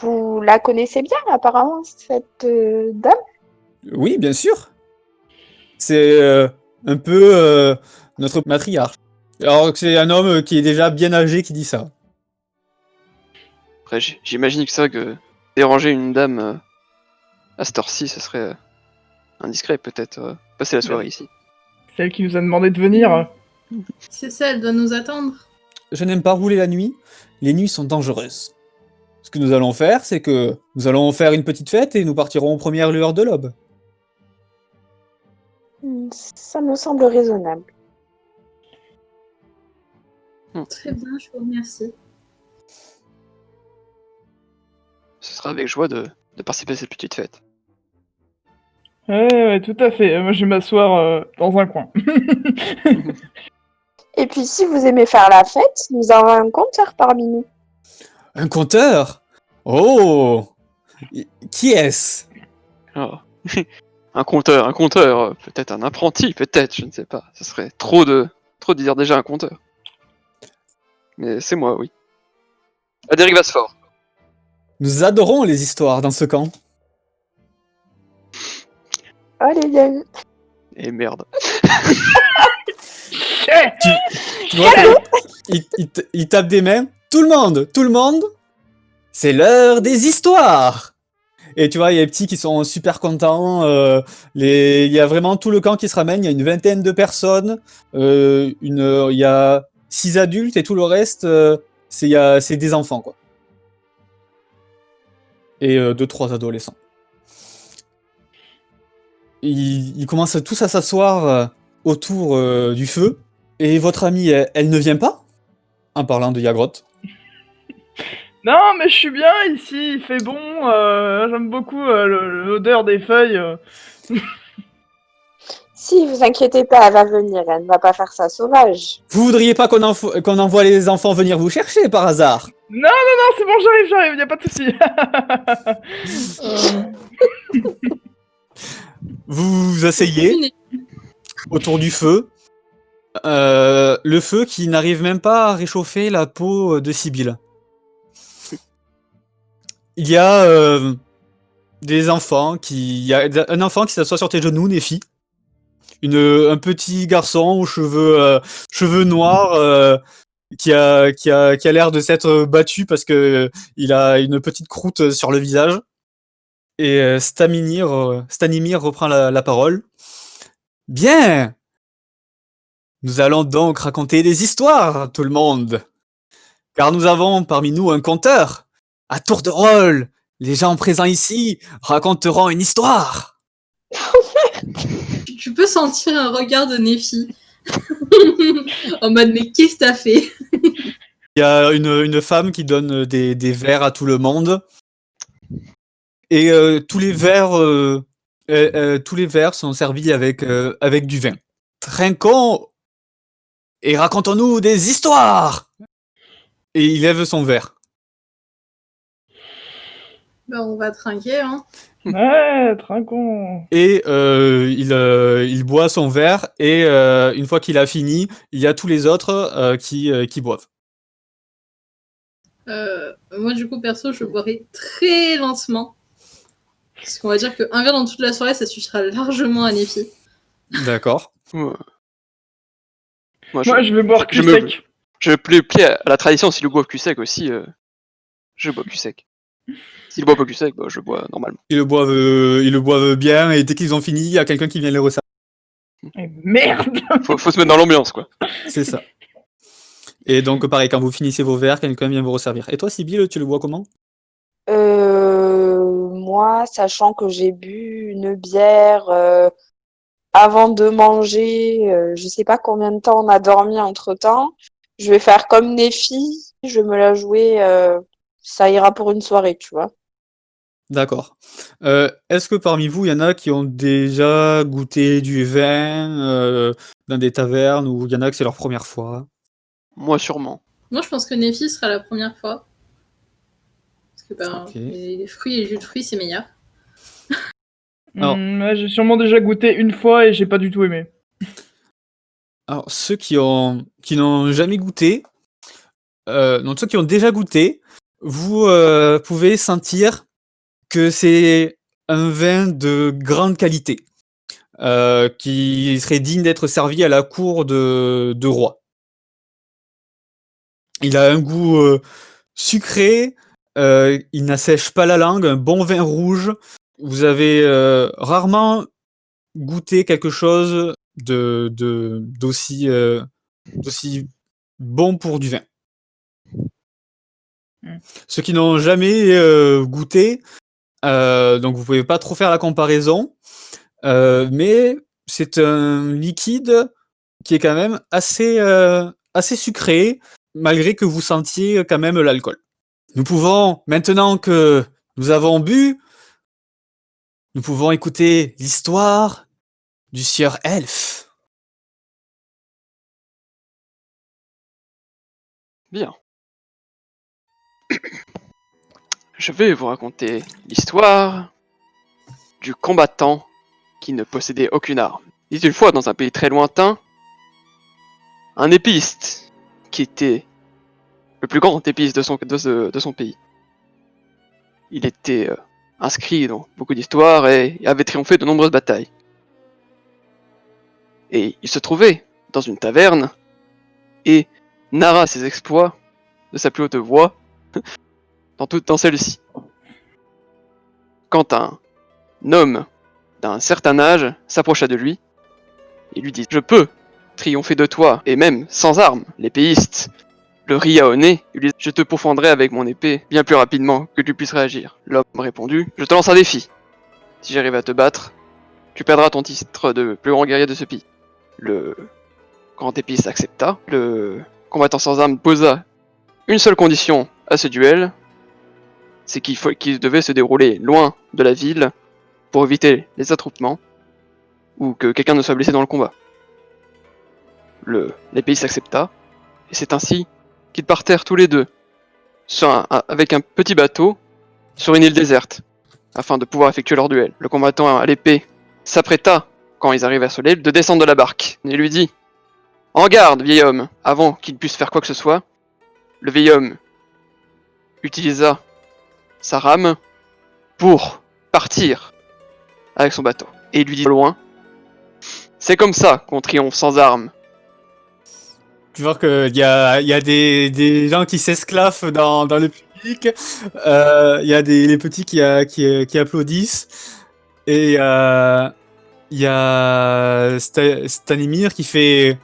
E: vous la connaissez bien, apparemment, cette dame?
A: Oui, bien sûr. C'est un peu notre matriarche. Alors que c'est un homme qui est déjà bien âgé qui dit ça.
B: Après, j'imagine que ça, que déranger une dame à cette heure-ci, ce serait indiscret peut-être. Passer la soirée ici.
C: C'est elle qui nous a demandé de venir.
D: C'est ça, elle doit nous attendre.
A: Je n'aime pas rouler la nuit. Les nuits sont dangereuses. Ce que nous allons faire, c'est que nous allons faire une petite fête et nous partirons aux premières lueurs de l'aube.
E: Ça me semble raisonnable.
D: Très bien, je vous remercie.
B: Ce sera avec joie de participer à cette petite fête.
C: Ouais, tout à fait. Moi, je vais m'asseoir dans un coin.
E: Et puis, si vous aimez faire la fête, nous avons un compteur parmi nous.
A: Un conteur? Oh! Qui est-ce?
B: Oh. un compteur, peut-être un apprenti, peut-être, je ne sais pas. Ce serait trop de dire déjà un compteur. Mais c'est moi, oui. Adéric Vasfort.
A: Nous adorons les histoires dans ce camp.
E: Oh, les gars.
B: Et merde.
A: Tu vois il tape des mains. Tout le monde, c'est l'heure des histoires. Et tu vois, il y a les petits qui sont super contents. Il y a vraiment tout le camp qui se ramène. Il y a une vingtaine de personnes. Il y a 6 adultes et tout le reste, c'est des enfants, quoi. Et 2-3 adolescents. Ils commencent tous à s'asseoir autour du feu. Et votre amie, elle ne vient pas? En parlant de Yagrotte.
C: Non, mais je suis bien ici, il fait bon. J'aime beaucoup l'odeur des feuilles.
E: Si, vous inquiétez pas, elle va venir. Elle ne va pas faire ça sauvage.
A: Vous voudriez pas qu'on envoie les enfants venir vous chercher par hasard?
C: Non, c'est bon, j'arrive, y a pas de souci.
A: Vous vous asseyez autour du feu. Le feu qui n'arrive même pas à réchauffer la peau de Sibylle. Il y a des enfants il y a un enfant qui s'assoit sur tes genoux, Nephi, un petit garçon aux cheveux noirs qui a l'air de s'être battu parce que il a une petite croûte sur le visage. Et Stanimir reprend la parole. Bien, nous allons donc raconter des histoires, tout le monde. Car nous avons parmi nous un conteur. À tour de rôle, les gens présents ici raconteront une histoire.
D: Tu peux sentir un regard de Nephi. En mode, mais qu'est-ce que t'as fait?
A: Il y a une femme qui donne des verres à tout le monde. Et tous les verres sont servis avec du vin. Trinquons et racontons-nous des histoires. Et il lève son verre.
D: Bah, on va trinquer, hein.
C: Ouais, trinquons.
A: Et il boit son verre. Et une fois qu'il a fini, il y a tous les autres qui boivent.
D: Moi, du coup, perso, je boirai très lentement. Parce qu'on va dire qu'un verre dans toute la soirée, ça suffira largement à Nephi.
A: D'accord.
B: Ouais.
C: Moi, je vais boire cul
B: je me-
C: sec.
B: Je plie à la tradition, s'il boit cul sec aussi, je bois cul sec. S'il boit pas cul sec, bah, je bois normalement.
A: Ils le boivent bien. Et dès qu'ils ont fini, il y a quelqu'un qui vient les resservir.
C: Eh, merde.
B: Faut se mettre dans l'ambiance, quoi.
A: C'est ça. Et donc, pareil, quand vous finissez vos verres, quelqu'un vient vous resservir. Et toi, Sybille, tu le bois comment?
E: Moi, sachant que j'ai bu une bière avant de manger, je sais pas combien de temps on a dormi entre-temps, je vais faire comme Nephi, je vais me la jouer, ça ira pour une soirée, tu vois.
A: D'accord. Est-ce que parmi vous, il y en a qui ont déjà goûté du vin dans des tavernes ou il y en a que c'est leur première fois?
B: Moi, sûrement.
D: Moi, je pense que Nephi sera la première fois. Parce que ben,
A: Ok.
D: les fruits et les jus de fruits, c'est meilleur.
A: Alors-
C: Ouais, j'ai sûrement déjà goûté une fois et j'ai pas du tout aimé.
A: Alors, ceux qui n'ont jamais goûté, donc ceux qui ont déjà goûté, vous pouvez sentir que c'est un vin de grande qualité, qui serait digne d'être servi à la cour de roi. Il a un goût sucré, il n'assèche pas la langue, un bon vin rouge. Vous avez rarement goûté quelque chose d'aussi bon pour du vin. Ceux qui n'ont jamais goûté, donc vous pouvez pas trop faire la comparaison, mais c'est un liquide qui est quand même assez sucré, malgré que vous sentiez quand même l'alcool. Nous pouvons, maintenant que nous avons bu, nous pouvons écouter l'histoire du sieur Elf.
B: Bien. Je vais vous raconter l'histoire du combattant qui ne possédait aucune arme. Il était une fois dans un pays très lointain, un épéiste qui était le plus grand épéiste de son pays. Il était inscrit dans beaucoup d'histoires et avait triomphé de nombreuses batailles. Et il se trouvait dans une taverne et narra ses exploits de sa plus haute voix dans celle-ci. Quand un homme d'un certain âge s'approcha de lui et lui dit « Je peux triompher de toi, et même sans armes, l'épéiste le ria au nez, il lui dit « Je te pourfendrai avec mon épée bien plus rapidement que tu puisses réagir. » L'homme répondit « Je te lance un défi. Si j'arrive à te battre, tu perdras ton titre de plus grand guerrier de ce pays. » Le grand épéiste accepta. Le combattant sans armes posa une seule condition à ce duel, c'est qu'il devait se dérouler loin de la ville pour éviter les attroupements ou que quelqu'un ne soit blessé dans le combat. L'épéiste accepta, et c'est ainsi qu'ils partèrent tous les deux avec un petit bateau sur une île déserte afin de pouvoir effectuer leur duel. Le combattant à l'épée s'apprêta, quand ils arrivèrent sur l'île, de descendre de la barque et lui dit « En garde, vieil homme !» Avant qu'il puisse faire quoi que ce soit, le vieil homme utilisa sa rame pour partir avec son bateau. Et il lui dit loin C'est comme ça qu'on triomphe sans armes.
A: Tu vois qu'il y a des gens qui s'esclaffent dans le public. Il y a les petits qui applaudissent. Et il y a Stanimir qui fait...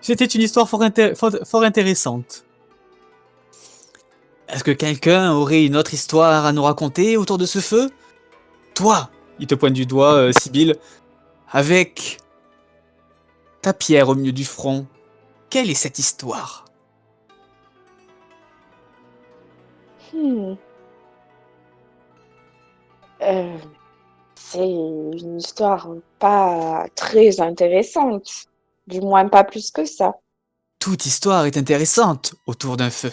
A: C'était une histoire fort intéressante. Est-ce que quelqu'un aurait une autre histoire à nous raconter autour de ce feu? Toi, il te pointe du doigt, Sibylle, avec ta pierre au milieu du front. Quelle est cette histoire?
E: Hmm. Euh, c'est une histoire pas très intéressante. Du moins pas plus que ça.
A: Toute histoire est intéressante autour d'un feu.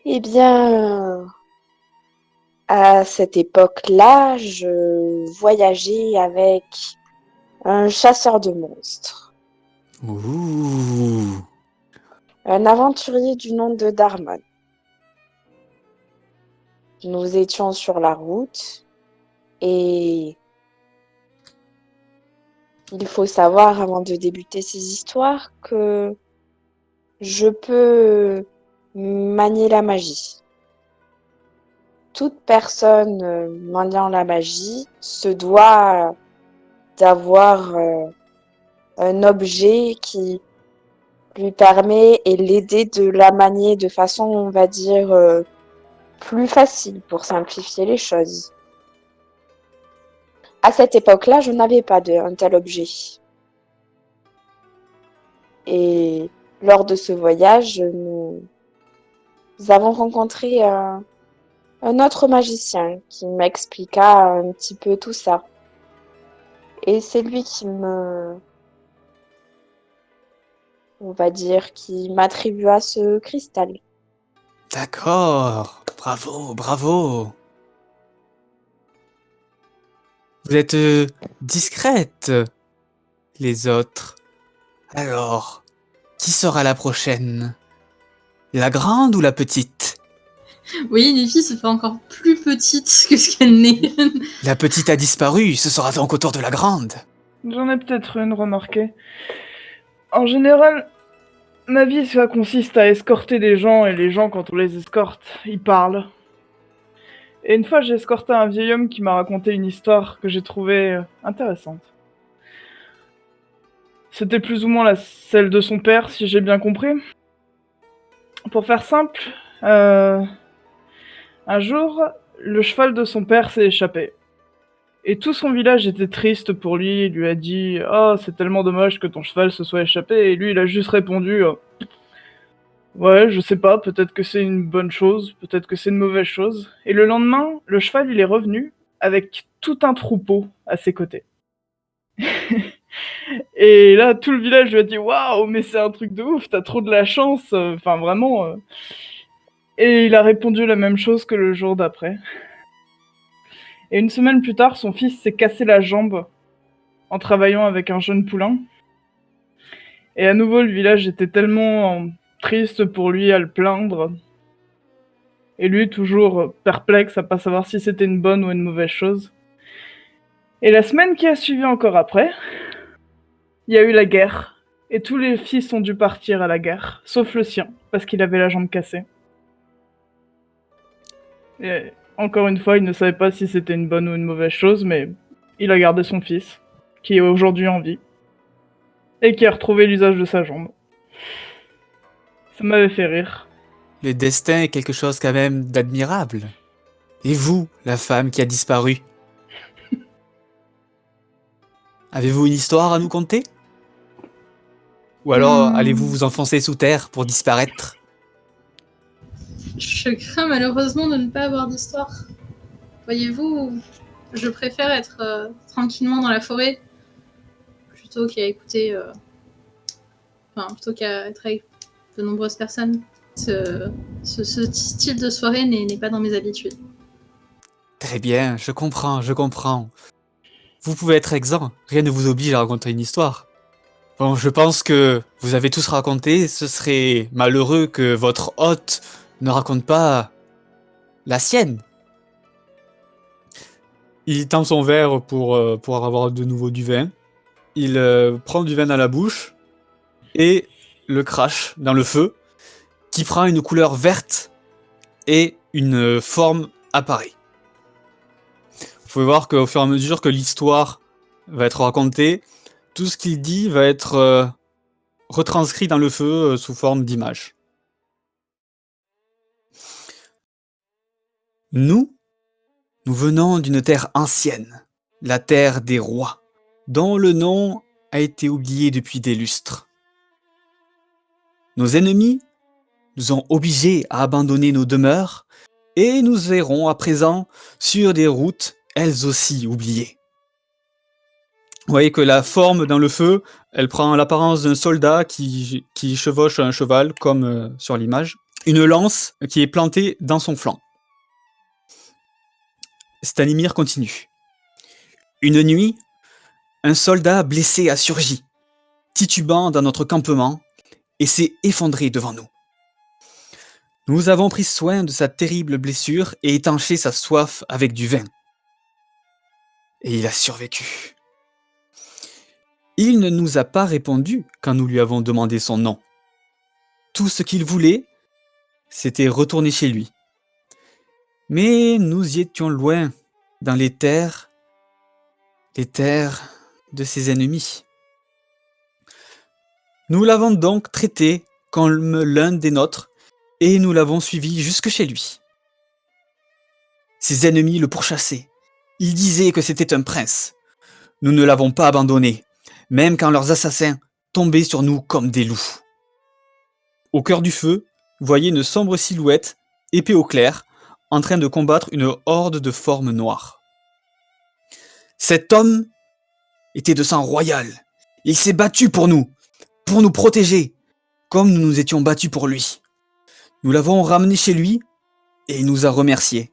E: Eh bien, à cette époque-là, je voyageais avec un chasseur de monstres.
A: Ouh.
E: Un aventurier du nom de Darman. Nous étions sur la route et il faut savoir avant de débuter ces histoires que je peux manier la magie. Toute personne maniant la magie se doit d'avoir un objet qui lui permet et l'aider de la manier de façon, on va dire, plus facile pour simplifier les choses. À cette époque-là, je n'avais pas un tel objet. Et lors de ce voyage, nous avons rencontré un autre magicien qui m'expliqua un petit peu tout ça. Et c'est lui on va dire, qui m'attribua ce cristal.
A: D'accord. Bravo, bravo. Vous êtes discrètes, les autres. Alors, qui sera la prochaine? La grande ou la petite?
D: Oui, Niffy se fait encore plus petite que ce qu'elle n'est.
A: La petite a disparu, ce sera donc au tour de la grande.
C: J'en ai peut-être une remarquée. En général, ma vie, ça consiste à escorter des gens, et les gens, quand on les escorte, ils parlent. Et une fois, j'ai escorté un vieil homme qui m'a raconté une histoire que j'ai trouvée intéressante. C'était plus ou moins celle de son père, si j'ai bien compris. Pour faire simple, un jour, le cheval de son père s'est échappé. Et tout son village était triste pour lui, il lui a dit « Oh, c'est tellement dommage que ton cheval se soit échappé », et lui, il a juste répondu ouais, je sais pas, peut-être que c'est une bonne chose, peut-être que c'est une mauvaise chose. » Et le lendemain, le cheval, il est revenu avec tout un troupeau à ses côtés. Et là, tout le village lui a dit « Waouh, mais c'est un truc de ouf, t'as trop de la chance, enfin vraiment. » Et il a répondu la même chose que le jour d'après. Et une semaine plus tard, son fils s'est cassé la jambe en travaillant avec un jeune poulain. Et à nouveau, le village était tellement triste pour lui à le plaindre. Et lui, toujours perplexe à pas savoir si c'était une bonne ou une mauvaise chose. Et la semaine qui a suivi encore après, il y a eu la guerre. Et tous les fils ont dû partir à la guerre, sauf le sien, parce qu'il avait la jambe cassée. Et encore une fois, il ne savait pas si c'était une bonne ou une mauvaise chose, mais il a gardé son fils, qui est aujourd'hui en vie, et qui a retrouvé l'usage de sa jambe. Ça m'avait fait rire.
A: Le destin est quelque chose quand même d'admirable. Et vous, la femme qui a disparu? Avez-vous une histoire à nous conter? Ou alors allez-vous vous enfoncer sous terre pour disparaître?
D: Je crains malheureusement de ne pas avoir d'histoire. Voyez-vous, je préfère être tranquillement dans la forêt plutôt qu'à écouter. Plutôt qu'à être avec de nombreuses personnes. Ce style de soirée n'est pas dans mes habitudes.
A: Très bien, je comprends, je comprends. Vous pouvez être exempt, rien ne vous oblige à raconter une histoire. Bon, je pense que vous avez tous raconté, ce serait malheureux que votre hôte ne raconte pas la sienne. Il tend son verre pour avoir de nouveau du vin. Il prend du vin dans la bouche et le crache dans le feu, qui prend une couleur verte et une forme apparaît. Vous pouvez voir qu'au fur et à mesure que l'histoire va être racontée, tout ce qu'il dit va être retranscrit dans le feu sous forme d'image. Nous venons d'une terre ancienne, la terre des rois, dont le nom a été oublié depuis des lustres. Nos ennemis nous ont obligés à abandonner nos demeures et nous errons à présent sur des routes elles aussi oubliées. Vous voyez que la forme dans le feu, elle prend l'apparence d'un soldat qui chevauche un cheval, comme sur l'image. Une lance qui est plantée dans son flanc. Stanimir continue. Une nuit, un soldat blessé a surgi, titubant dans notre campement, et s'est effondré devant nous. Nous avons pris soin de sa terrible blessure et étanché sa soif avec du vin. Et il a survécu. Il ne nous a pas répondu quand nous lui avons demandé son nom. Tout ce qu'il voulait, c'était retourner chez lui. Mais nous y étions loin, dans les terres de ses ennemis. Nous l'avons donc traité comme l'un des nôtres, et nous l'avons suivi jusque chez lui. Ses ennemis le pourchassaient. Ils disaient que c'était un prince. Nous ne l'avons pas abandonné, même quand leurs assassins tombaient sur nous comme des loups. Au cœur du feu, vous voyez une sombre silhouette, épée au clair, en train de combattre une horde de formes noires. Cet homme était de sang royal. Il s'est battu pour nous protéger, comme nous nous étions battus pour lui. Nous l'avons ramené chez lui et il nous a remerciés.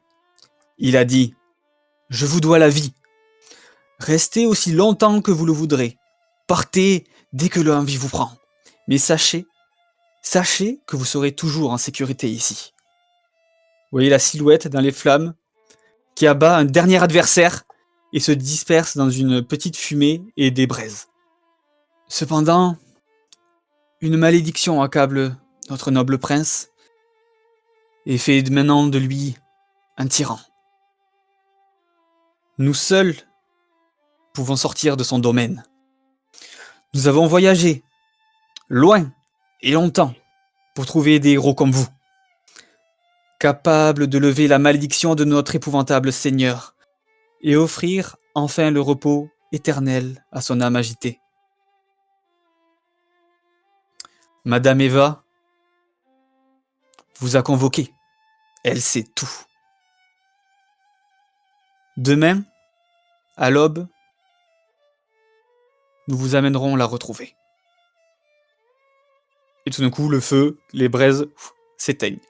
A: Il a dit « Je vous dois la vie. Restez aussi longtemps que vous le voudrez. Partez dès que l'envie vous prend. Mais sachez que vous serez toujours en sécurité ici. » Vous voyez la silhouette dans les flammes qui abat un dernier adversaire et se disperse dans une petite fumée et des braises. Cependant, une malédiction accable notre noble prince et fait maintenant de lui un tyran. Nous seuls pouvons sortir de son domaine. Nous avons voyagé, loin et longtemps, pour trouver des héros comme vous, capables de lever la malédiction de notre épouvantable seigneur et offrir enfin le repos éternel à son âme agitée. Madame Eva vous a convoqué. Elle sait tout. Demain, à l'aube, nous vous amènerons la retrouver. Et tout d'un coup, le feu, les braises s'éteignent.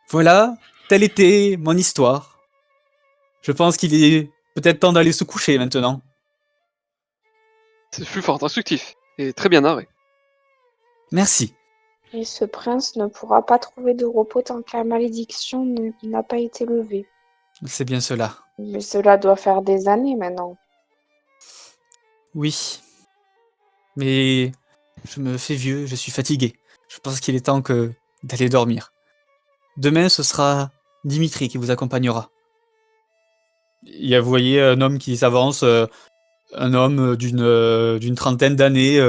A: Voilà, telle était mon histoire. Je pense qu'il est peut-être temps d'aller se coucher maintenant.
B: Ce fut fort instructif et très bien narré.
A: Merci.
E: Et ce prince ne pourra pas trouver de repos tant que la malédiction n'a pas été levée.
A: C'est bien cela.
E: Mais cela doit faire des années maintenant.
A: Oui. Mais je me fais vieux, je suis fatigué. Je pense qu'il est temps d'aller dormir. Demain, ce sera Dimitri qui vous accompagnera. Vous voyez un homme qui s'avance, un homme d'une trentaine d'années,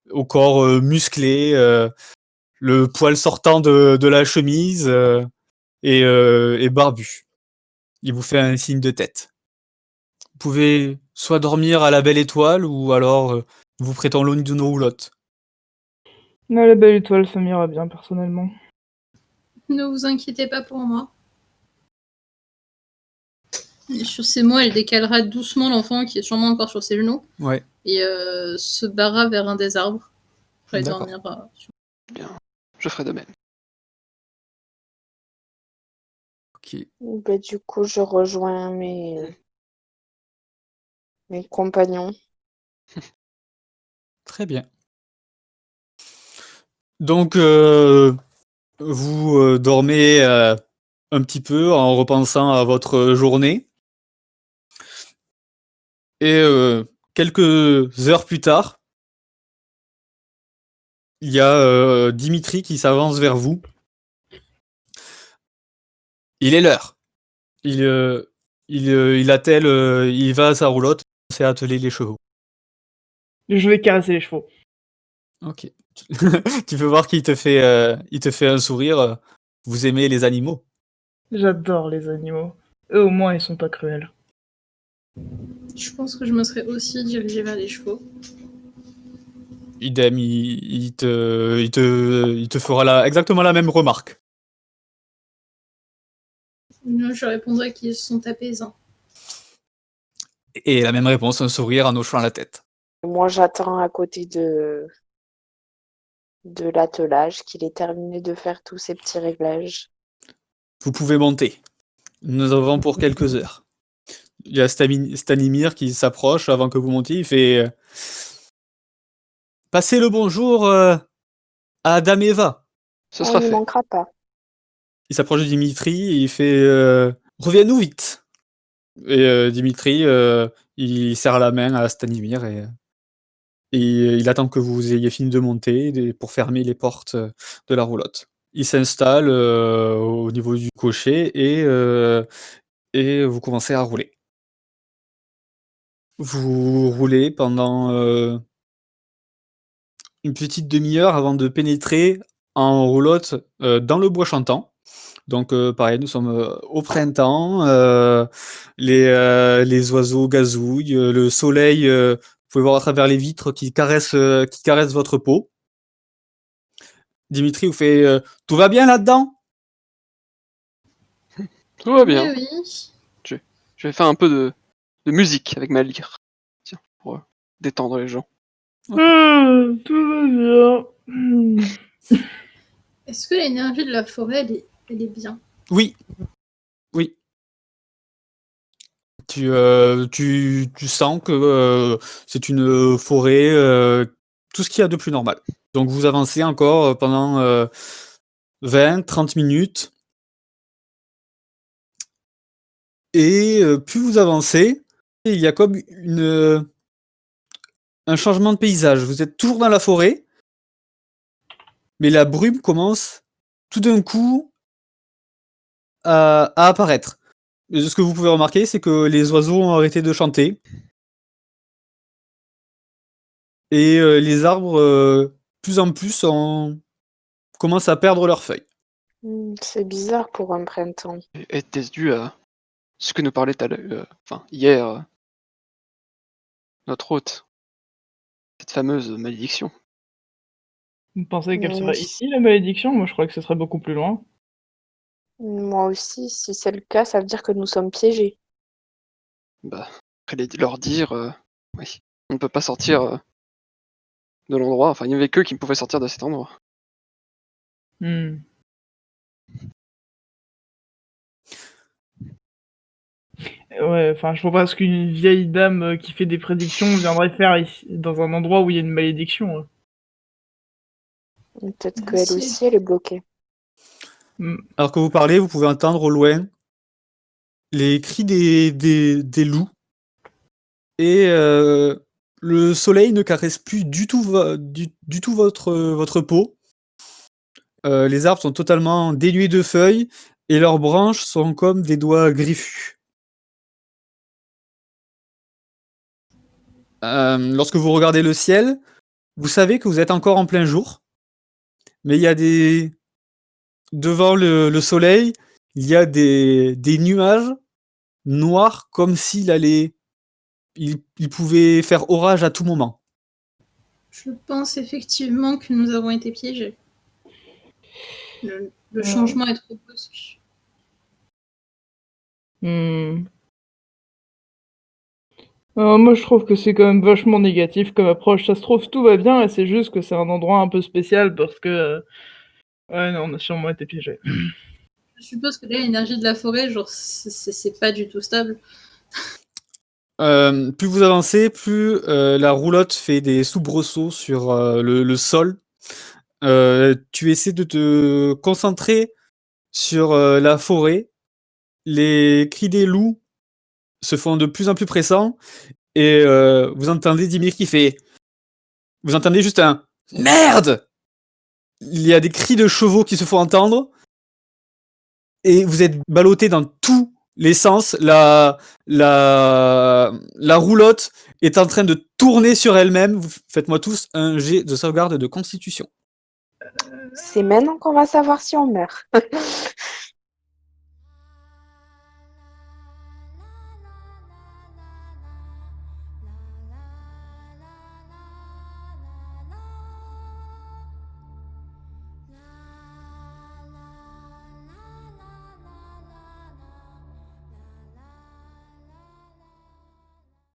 A: au corps musclé, le poil sortant de la chemise et barbu. Il vous fait un signe de tête. Vous pouvez soit dormir à la belle étoile ou alors vous prêtons l'une ou l'autre.
C: Non, la belle étoile, ça m'ira bien, personnellement.
D: Ne vous inquiétez pas pour moi. Et sur ces mots, elle décalera doucement l'enfant qui est sûrement encore sur ses genoux
A: Ouais.
D: et se barra vers un des arbres pour aller
A: D'accord.
D: dormir.
B: Bien, je ferai de même.
A: Ok.
E: Ben, du coup, je rejoins mes compagnons.
A: Très bien. Donc, vous dormez un petit peu en repensant à votre journée. Et quelques heures plus tard, il y a Dimitri qui s'avance vers vous. Il est l'heure. Il attelle, il va à sa roulotte, c'est atteler les chevaux.
C: Je vais caresser les chevaux.
A: Ok. Tu peux voir qu'il te fait un sourire. Vous aimez les animaux?
C: J'adore les animaux. Eux, au moins, ils sont pas cruels.
D: Je pense que je me serais aussi dirigée vers les chevaux.
A: Idem, il te fera exactement la même remarque.
D: Je répondrais qu'ils sont apaisants.
A: Et la même réponse, un sourire en hochant la tête.
E: Moi, j'attends à côté de l'attelage qu'il ait terminé de faire tous ces petits réglages.
A: Vous pouvez monter. Nous avons pour quelques heures. Il y a Stanimir qui s'approche avant que vous montiez. Il fait passez le bonjour à Adam et Eva.
B: Ce
E: On
B: sera
E: n'y
B: fait.
E: manquera pas.
A: Il s'approche de Dimitri et il fait reviens-nous vite. Et Dimitri, il serre la main à Stanimir et il attend que vous ayez fini de monter pour fermer les portes de la roulotte. Il s'installe au niveau du cocher et vous commencez à rouler. Vous roulez pendant une petite demi-heure avant de pénétrer en roulotte dans le bois chantant. Donc pareil, nous sommes au printemps, les oiseaux gazouillent, le soleil, vous pouvez voir à travers les vitres qui caresse votre peau. Dimitri vous fait tout va bien là-dedans?
B: Tout va bien.
D: Oui, oui.
B: Je vais faire un peu de musique avec ma lyre. Tiens, pour détendre les gens.
C: Tout va bien.
D: Est-ce que l'énergie de la forêt, elle est bien?
A: Oui. Oui. Tu sens que c'est une forêt, tout ce qu'il y a de plus normal. Donc vous avancez encore pendant 20-30 minutes. Et plus vous avancez, il y a comme un changement de paysage. Vous êtes toujours dans la forêt, mais la brume commence tout d'un coup à apparaître. Et ce que vous pouvez remarquer, c'est que les oiseaux ont arrêté de chanter. Et les arbres, plus en plus, commencent à perdre leurs feuilles.
E: C'est bizarre pour un printemps.
B: Était-ce dû à ce que nous parlait hier notre hôte? Cette fameuse malédiction.
C: Vous pensez qu'elle
E: Oui.
C: serait ici, la malédiction? Moi, je crois que ce serait beaucoup plus loin.
E: Moi aussi, si c'est le cas, ça veut dire que nous sommes piégés.
B: Bah, après leur dire, oui, on ne peut pas sortir de l'endroit. Enfin, il n'y avait qu'eux qui pouvaient sortir de cet endroit.
C: Hmm. Ouais, enfin, je vois pas ce qu'une vieille dame qui fait des prédictions viendrait faire ici, dans un endroit où il y a une malédiction.
E: Peut-être
D: Bah,
E: qu'elle
D: c'est-
E: aussi, elle est bloquée.
C: Hmm.
A: Alors que vous parlez, vous pouvez entendre au loin les cris des loups. Et le soleil ne caresse plus du tout, du tout votre peau. Les arbres sont totalement dénués de feuilles et leurs branches sont comme des doigts griffus. Lorsque vous regardez le ciel, vous savez que vous êtes encore en plein jour, mais il y a devant le soleil, il y a des nuages noirs comme il pouvait faire orage à tout moment.
D: Je pense effectivement que nous avons été piégés. Le changement est trop brusque.
C: Hmm. Moi, je trouve que c'est quand même vachement négatif comme approche. Ça se trouve, tout va bien, et c'est juste que c'est un endroit un peu spécial parce que... Ouais, non, on a sûrement été piégés.
D: Je suppose que là, l'énergie de la forêt, genre, c'est pas du tout stable.
A: Plus vous avancez, plus la roulotte fait des soubresauts sur le sol. Tu essaies de te concentrer sur la forêt. Les cris des loups se font de plus en plus pressants et vous entendez Dimir qui fait... Vous entendez juste un « Merde !» Il y a des cris de chevaux qui se font entendre et vous êtes ballottés dans tous les sens. La roulotte est en train de tourner sur elle-même. Faites-moi tous un jet de sauvegarde de constitution.
E: C'est maintenant qu'on va savoir si on meurt.